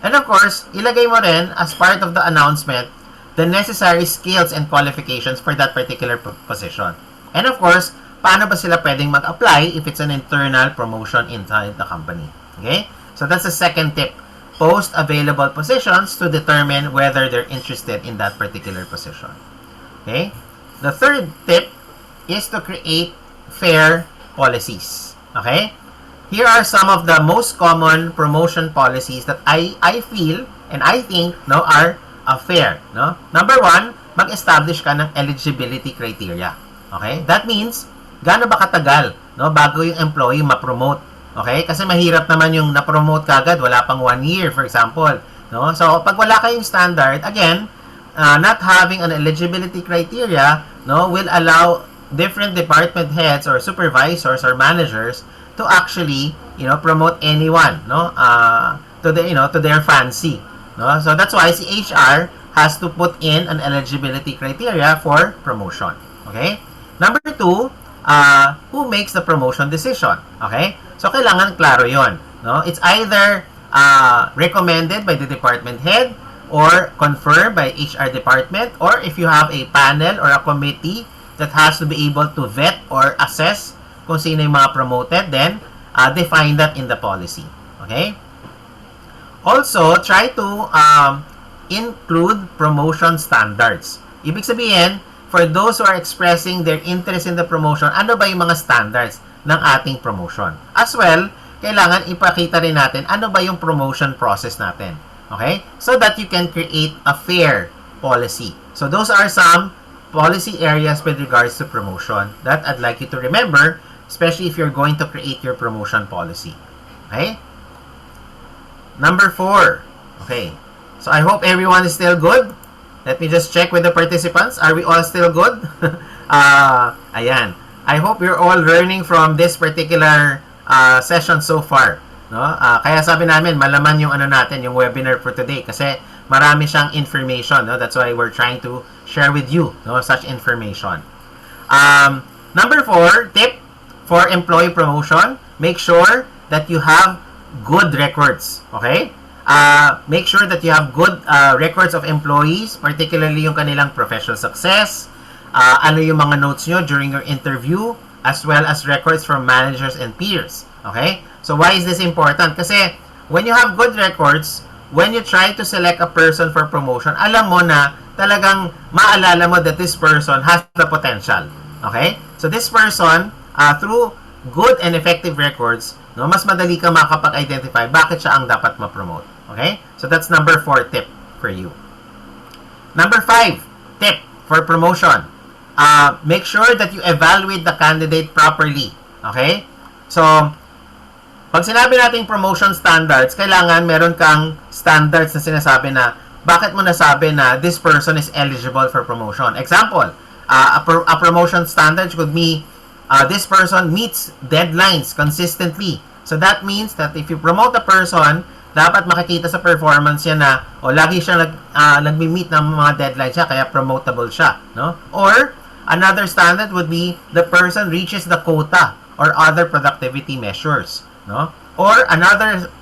Speaker 2: And of course, ilagay mo rin as part of the announcement the necessary skills and qualifications for that particular position. And of course, paano ba sila pwedeng mag-apply if it's an internal promotion inside the company. Okay? So that's the second tip. Post available positions to determine whether they're interested in that particular position. Okay? The third tip is to create fair policies. Okay? Here are some of the most common promotion policies that I feel and I think are fair. No? Number 1, mag-establish ka ng eligibility criteria. Okay? That means, gaano ba katagal bago yung employee ma-promote? Okay? Kasi mahirap naman yung na-promote kagad, wala pang 1 year, for example. No? So, pag wala kayong standard, again, not having an eligibility criteria no, will allow different department heads or supervisors or managers to actually, promote anyone, no, to to their fancy, no. So that's why si HR has to put in an eligibility criteria for promotion. Okay? Number two, who makes the promotion decision? Okay? So kailangan klaro 'yon, no? It's either recommended by the department head or confirmed by HR department, or if you have a panel or a committee that has to be able to vet or assess kung sino yung mga promoted, then define that in the policy. Okay? Also, try to include promotion standards. Ibig sabihin, for those who are expressing their interest in the promotion, ano ba yung mga standards ng ating promotion? As well, kailangan ipakita rin natin ano ba yung promotion process natin. Okay? So that you can create a fair policy. So those are some policy areas with regards to promotion that I'd like you to remember, especially if you're going to create your promotion policy. Okay? Number 4. Okay. So I hope everyone is still good. Let me just check with the participants. Are we all still good? Ayan. I hope you're all learning from this particular session so far. No? Kaya sabi namin, malaman yung natin, yung webinar for today kasi marami siyang information. No? That's why we're trying to share with you, no, such information. Number 4, tip for employee promotion, make sure that you have good records. Okay? Make sure that you have good records of employees, particularly yung kanilang professional success, ano yung mga notes nyo during your interview, as well as records from managers and peers. Okay? So why is this important? Kasi when you have good records, when you try to select a person for promotion, alam mo na talagang maalala mo that this person has the potential. Okay? So this person, through good and effective records, no, mas madali ka makapag-identify bakit siya ang dapat ma-promote. Okay? So that's number 4 tip for you. Number 5 tip for promotion. Make sure that you evaluate the candidate properly. Okay? So, pag sinabi nating promotion standards, kailangan meron kang standards na sinasabi na bakit mo nasabi na this person is eligible for promotion. Example, a promotion standard could be this person meets deadlines consistently. So that means that if you promote a person, dapat makikita sa performance niya na lagi siya nagmi-meet ng mga deadlines siya, kaya promotable siya. No? Or, another standard would be the person reaches the quota or other productivity measures. No? Or another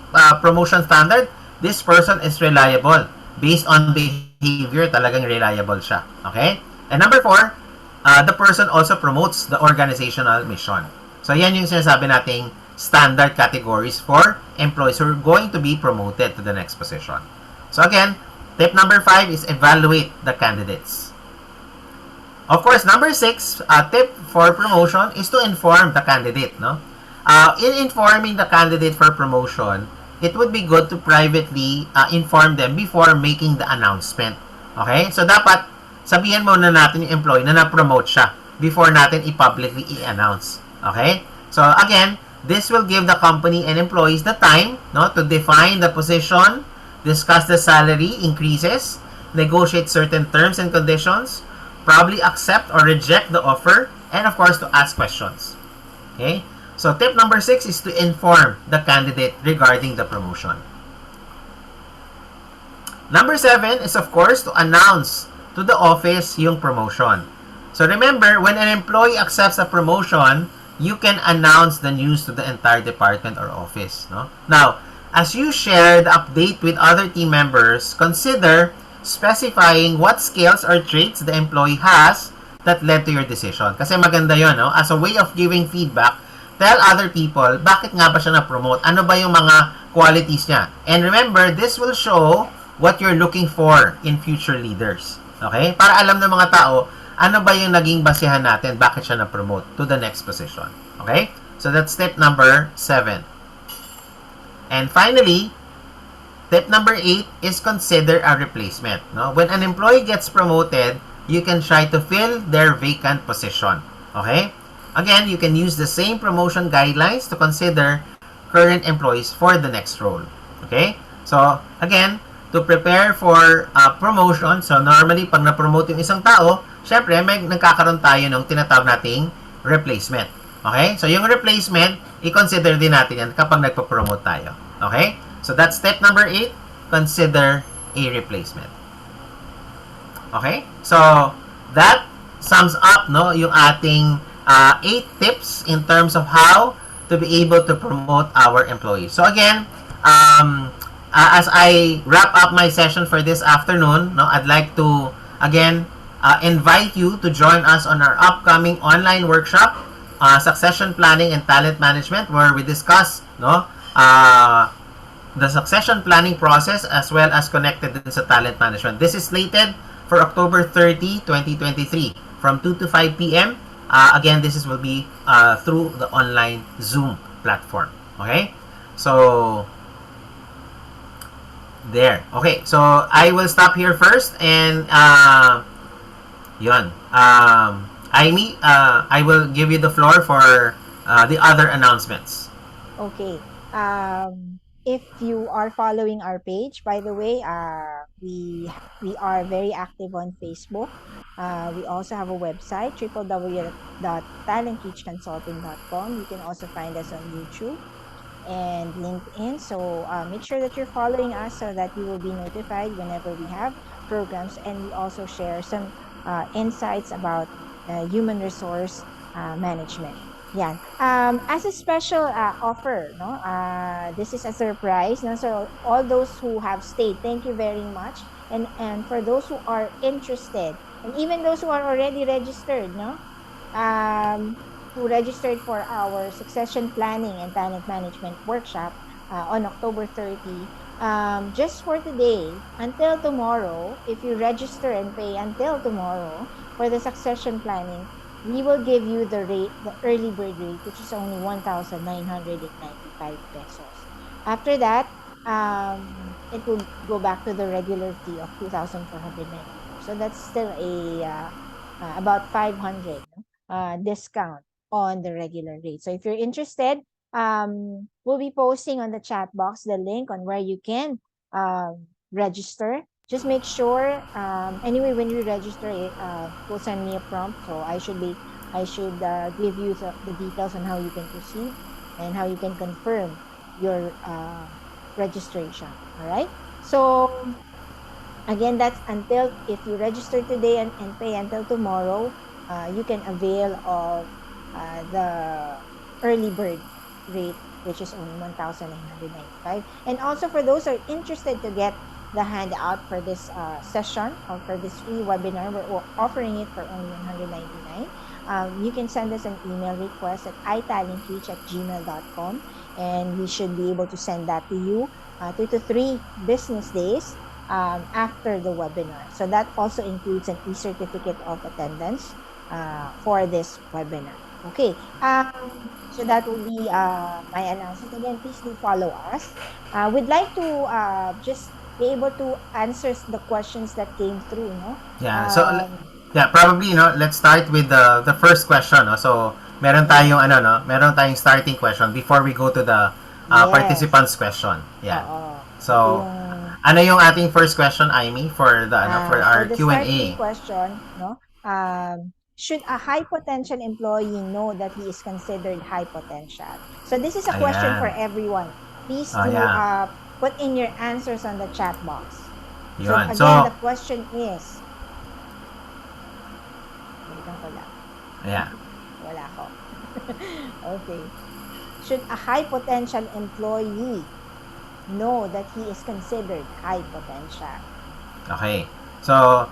Speaker 2: promotion standard, this person is reliable. Based on behavior, talagang reliable siya. Okay? And number 4, the person also promotes the organizational mission. So, yan yung sinasabi nating standard categories for employees who are going to be promoted to the next position. So, again, tip number 5 is evaluate the candidates. Of course, number 6, tip for promotion is to inform the candidate. No? In informing the candidate for promotion, it would be good to privately inform them before making the announcement. Okay? So, dapat sabihin muna natin yung employee na na-promote siya before natin i-publicly i-announce. Okay? So, again, this will give the company and employees the time, no, to define the position, discuss the salary increases, negotiate certain terms and conditions, probably accept or reject the offer, and of course, to ask questions. Okay? So, tip number 6 is to inform the candidate regarding the promotion. Number 7 is, of course, to announce to the office yung promotion. So, remember, when an employee accepts a promotion, you can announce the news to the entire department or office. No? Now, as you share the update with other team members, consider specifying what skills or traits the employee has that led to your decision. Kasi maganda yun, no? As a way of giving feedback, tell other people, bakit nga ba siya na-promote? Ano ba yung mga qualities niya? And remember, this will show what you're looking for in future leaders. Okay? Para alam ng mga tao, ano ba yung naging basihan natin, bakit siya na-promote to the next position. Okay? So, that's tip number 7. And finally, tip number 8 is consider a replacement. No? When an employee gets promoted, you can try to fill their vacant position. Okay? Again, you can use the same promotion guidelines to consider current employees for the next role. Okay? So, again, to prepare for promotion, so normally, pag na-promote yung isang tao, syempre, may nagkakaroon tayo ng tinatawag nating replacement. Okay? So, yung replacement, i-consider din natin yan kapag nagpo-promote tayo. Okay? So, that's step number 8. Consider a replacement. Okay? So, that sums up, no, yung ating 8 tips in terms of how to be able to promote our employees. So, again, as I wrap up my session for this afternoon, no, I'd like to again invite you to join us on our upcoming online workshop, succession planning and talent management, where we discuss the succession planning process as well as connected din sa talent management. This is slated for October 30, 2023 from 2 to 5 p.m. Again, this will be through the online Zoom platform. Okay? So, there. Okay, so I will stop here first and yun. Amy, I will give you the floor for the other announcements.
Speaker 1: Okay. If you are following our page, by the way, we are very active on Facebook. We also have a website, www.talentreachconsulting.com. You can also find us on YouTube and LinkedIn. So make sure that you're following us so that you will be notified whenever we have programs, and we also share some insights about human resource management. Yeah. As a special offer, no, this is a surprise. No? So all those who have stayed, thank you very much. And for those who are interested, and even those who are already registered, no, who registered for our succession planning and talent management workshop on October 30, just for today, until tomorrow, if you register and pay until tomorrow for the succession planning, we will give you the rate, the early bird rate, which is only 1,995 pesos. After that, it will go back to the regular fee of 2,494. So that's still about 500 discount on the regular rate. So if you're interested, we'll be posting on the chat box the link on where you can register. Just make sure, anyway, when you register, will send me a prompt. So I should give you the details on how you can proceed and how you can confirm your registration. All right. So again, that's until, if you register today and pay until tomorrow, you can avail of the early bird rate, which is only 1,995. And also for those who are interested to get the handout for this session or for this free webinar, we're offering it for only 199. You can send us an email request at italentreach@gmail.com, and we should be able to send that to you 2 to 3 business days after the webinar. So that also includes an e-certificate of attendance for this webinar. Okay, so that will be my announcement. Again, please do follow us. We'd like to just be able to answer the questions that came through, no?
Speaker 2: Yeah, so probably, let's start with the first question, no? So meron tayong meron tayong starting question before we go to the participants question. Yeah. So ano yung ating first question, Amy, for the for our
Speaker 1: the
Speaker 2: Q&A?
Speaker 1: starting question, no? Should a high potential employee know that he is considered high potential? So this is a question for everyone. Please do put in your answers on the chat box. So again, the question is, wala ko. Okay. Should a high potential employee know that he is considered high potential?
Speaker 2: Okay. So,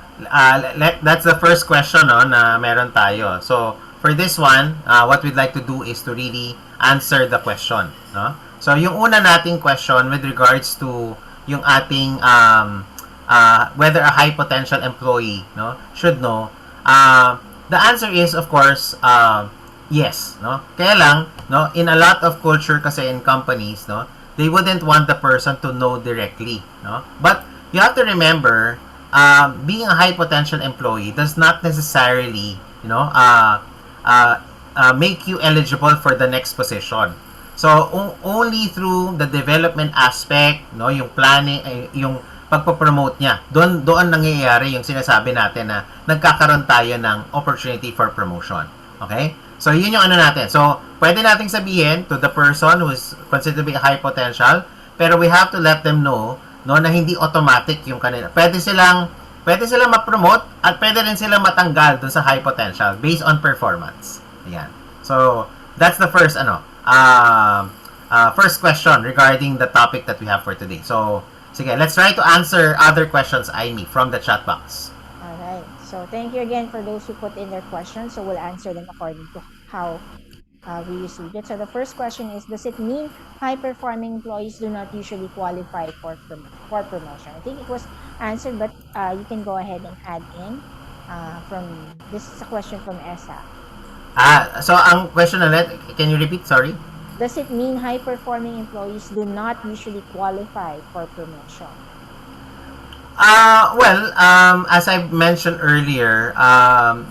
Speaker 2: that's the first question, no, na meron tayo. So, for this one, what we'd like to do is to really answer the question, no? So, yung una nating question with regards to yung ating whether a high potential employee, no, should know, the answer is, of course, yes, no? Kaya lang, no, in a lot of culture kasi in companies, no, they wouldn't want the person to know directly, no? But you have to remember, being a high potential employee does not necessarily, make you eligible for the next position. So only through the development aspect, no, yung planning, yung pagpo-promote niya. Doon nangyayari yung sinasabi natin na nagkakaroon tayo ng opportunity for promotion. Okay? So, yun yung ano natin. So, pwede nating sabihin to the person who is considered to be high potential, pero we have to let them know no, na hindi automatic yung kanila. Pwede silang ma-promote at pwede rin silang matanggal dun sa high potential based on performance. Ayan. So, that's the first first question regarding the topic that we have for today. So, sige, let's try to answer other questions, Aimee, from the chat box.
Speaker 1: All right. So thank you again for those who put in their questions. So we'll answer them according to how we received it. So the first question is, does it mean high-performing employees do not usually qualify for promotion? I think it was answered, but you can go ahead and add in this is a question from Esa.
Speaker 2: So ang question ulit, can you repeat? Sorry.
Speaker 1: Does it mean high-performing employees do not usually qualify for promotion?
Speaker 2: As I mentioned earlier,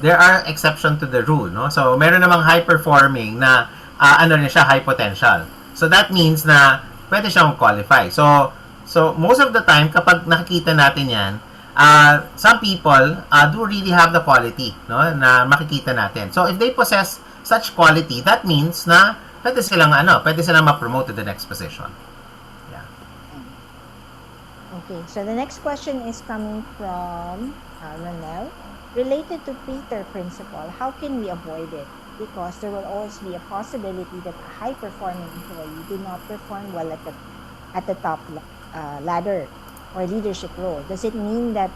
Speaker 2: there are exceptions to the rule, no? So, meron namang high-performing na high potential. So, that means na pwede siyang qualify. So most of the time, kapag nakikita natin yan, some people do really have the quality, no? Na makikita natin. So, if they possess such quality, that means na pwede silang ma-promote to the next position. Yeah.
Speaker 1: Okay, so the next question is coming from Ronel. Related to Peter principle, how can we avoid it? Because there will always be a possibility that a high-performing employee do not perform well at the top ladder or leadership role. Does it mean that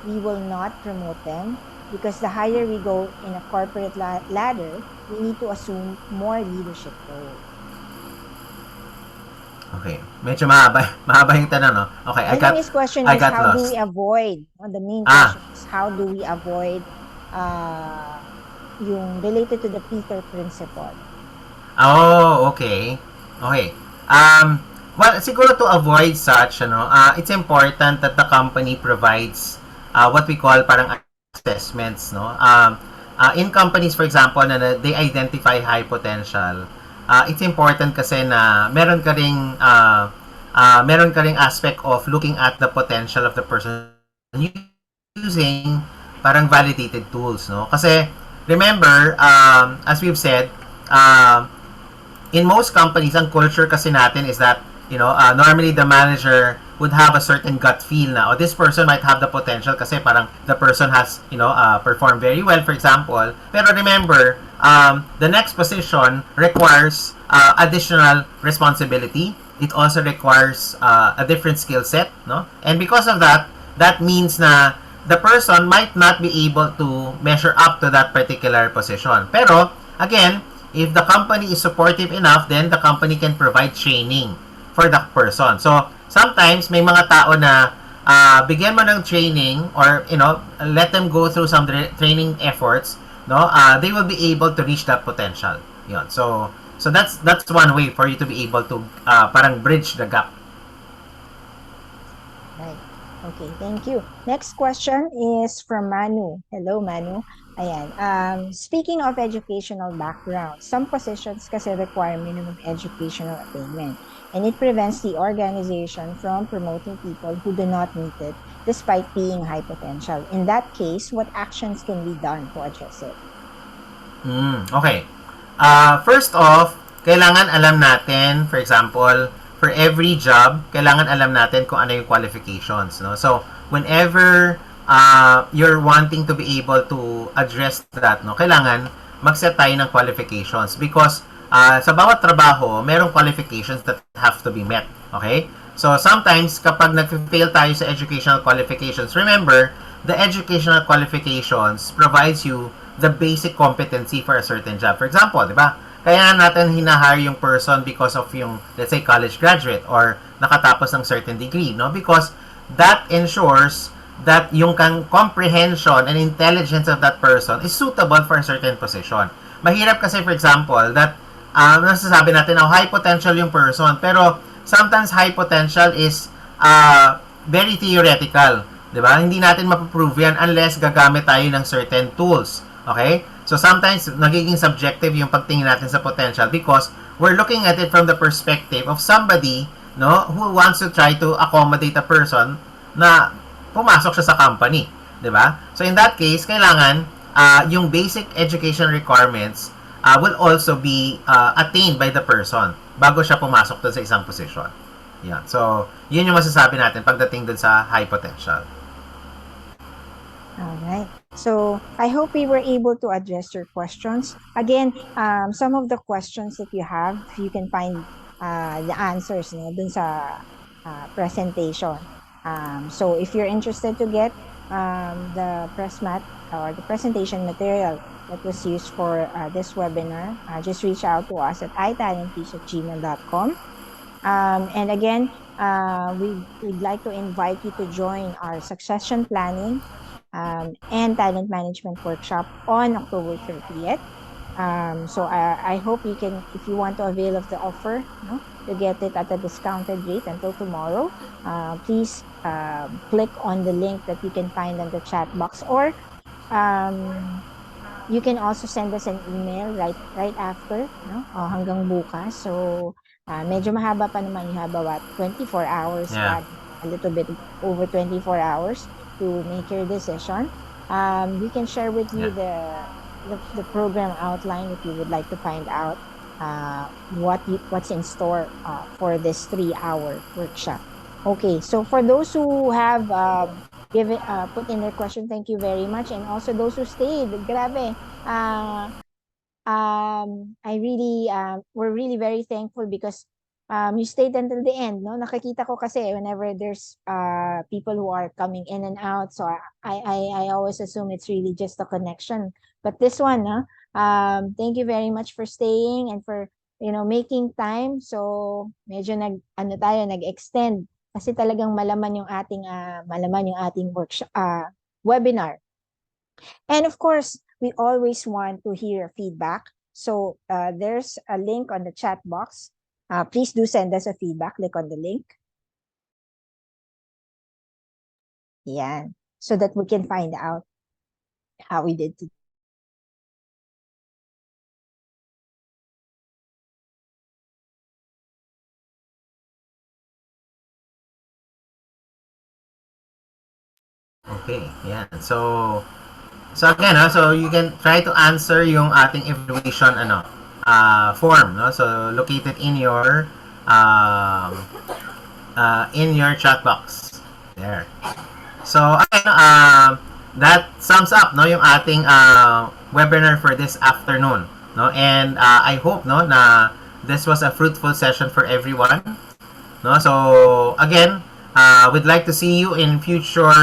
Speaker 1: we will not promote them? Because the higher we go in a corporate ladder, we need to assume more leadership role.
Speaker 2: Okay. Medyo mahaba yung tanong, no? Okay,
Speaker 1: I think his question is, how do we avoid? The main question is, how do we avoid yung related to the Peter principle?
Speaker 2: Oh, okay. Okay. Well, siguro to avoid such, it's important that the company provides what we call parang assessments, no? In companies, for example, na they identify high potential, it's important kasi na meron ka ring aspect of looking at the potential of the person using parang validated tools, no? Kasi remember, as we've said, in most companies, ang culture kasi natin is that, normally the manager would have a certain gut feel na, this person might have the potential kasi parang the person has, performed very well, for example. Pero remember, the next position requires additional responsibility. It also requires a different skill set, no? And because of that, that means na the person might not be able to measure up to that particular position. Pero, again, if the company is supportive enough, then the company can provide training for that person. So, sometimes may mga tao na bigyan mo ng training or let them go through some training efforts, no? They will be able to reach that potential. Yun. So that's one way for you to be able to parang bridge the gap.
Speaker 1: Right. Okay, thank you. Next question is from Manu. Hello, Manu. Ayan. Speaking of educational background, some positions kasi require minimum educational attainment, and it prevents the organization from promoting people who do not meet it despite being high potential. In that case, what actions can be done to address it?
Speaker 2: Okay. First off, kailangan alam natin, for example, for every job, kailangan alam natin kung ano yung qualifications, no? So, whenever you're wanting to be able to address that, no, kailangan mag-set tayo ng qualifications because sa bawat trabaho, merong qualifications that have to be met. Okay? So, sometimes, kapag nag-fail tayo sa educational qualifications, remember, the educational qualifications provides you the basic competency for a certain job. For example, di ba? Kaya natin hinahire yung person because of yung, let's say, college graduate or nakatapos ng certain degree, no? Because that ensures that yung comprehension and intelligence of that person is suitable for a certain position. Mahirap kasi, for example, that nasasabi natin na high potential yung person, pero sometimes high potential is very theoretical, di ba? Hindi natin mapaprove yan unless gagamit tayo ng certain tools. Okay? So sometimes nagiging subjective yung pagtingin natin sa potential because we're looking at it from the perspective of somebody, no, who wants to try to accommodate a person na pumasok siya sa company, 'di ba? So in that case, kailangan yung basic education requirements will also be attained by the person bago siya pumasok doon sa isang position. Yan. So, yun yung masasabi natin pagdating doon sa high potential.
Speaker 1: Alright. So, I hope we were able to address your questions. Again, some of the questions that you have, you can find the answers dun sa presentation. So, if you're interested to get the press mat or the presentation material that was used for this webinar, just reach out to us at italentteach@gmail.com. And again, we'd like to invite you to join our succession planning and talent management workshop on October 30th. So I hope you can, if you want to avail of the offer, to get it at a discounted rate until tomorrow, please click on the link that you can find on the chat box, or you can also send us an email right after, hanggang bukas. So medyo mahaba pa naman, you have about 24 hours,
Speaker 2: Yeah.
Speaker 1: a little bit over 24 hours to make your decision. We can share with you the program outline if you would like to find out what's in store for this 3-hour workshop. Okay, so for those who have put in their question, thank you very much, and also those who stayed, grabe. We're really very thankful because you stayed until the end, no? Nakikita ko kasi whenever there's people who are coming in and out, so I always assume it's really just a connection. But this one, thank you very much for staying and for making time. So medyo nag-extend kasi talagang malaman yung ating workshop webinar. And of course, we always want to hear feedback. So there's a link on the chat box. Please do send us a feedback. Click on the link. Yan. So that we can find out how we did today.
Speaker 2: Okay, yan. So again, so you can try to answer yung ating evaluation form, no? So located in your chat box there. So again, that sums up yung ating webinar for this afternoon, no? And I hope na this was a fruitful session for everyone, no? So again, we'd like to see you in future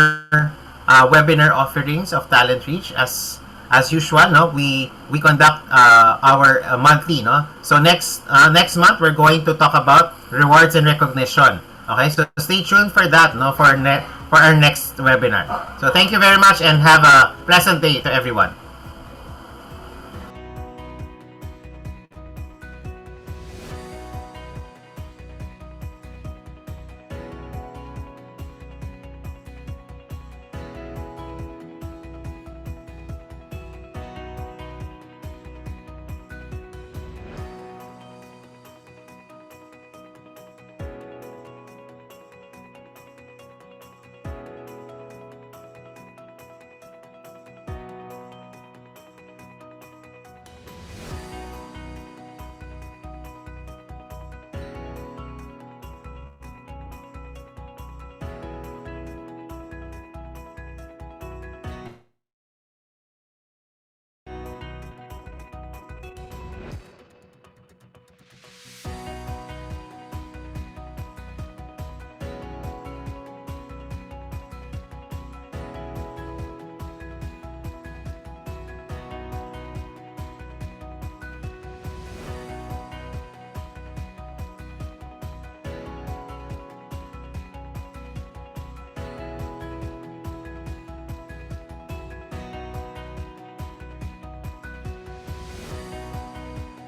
Speaker 2: webinar offerings of Talent Reach. As usual, we conduct our monthly, so next month we're going to talk about rewards and recognition. Okay, so stay tuned for that, for our next webinar. So thank you very much and have a pleasant day to everyone.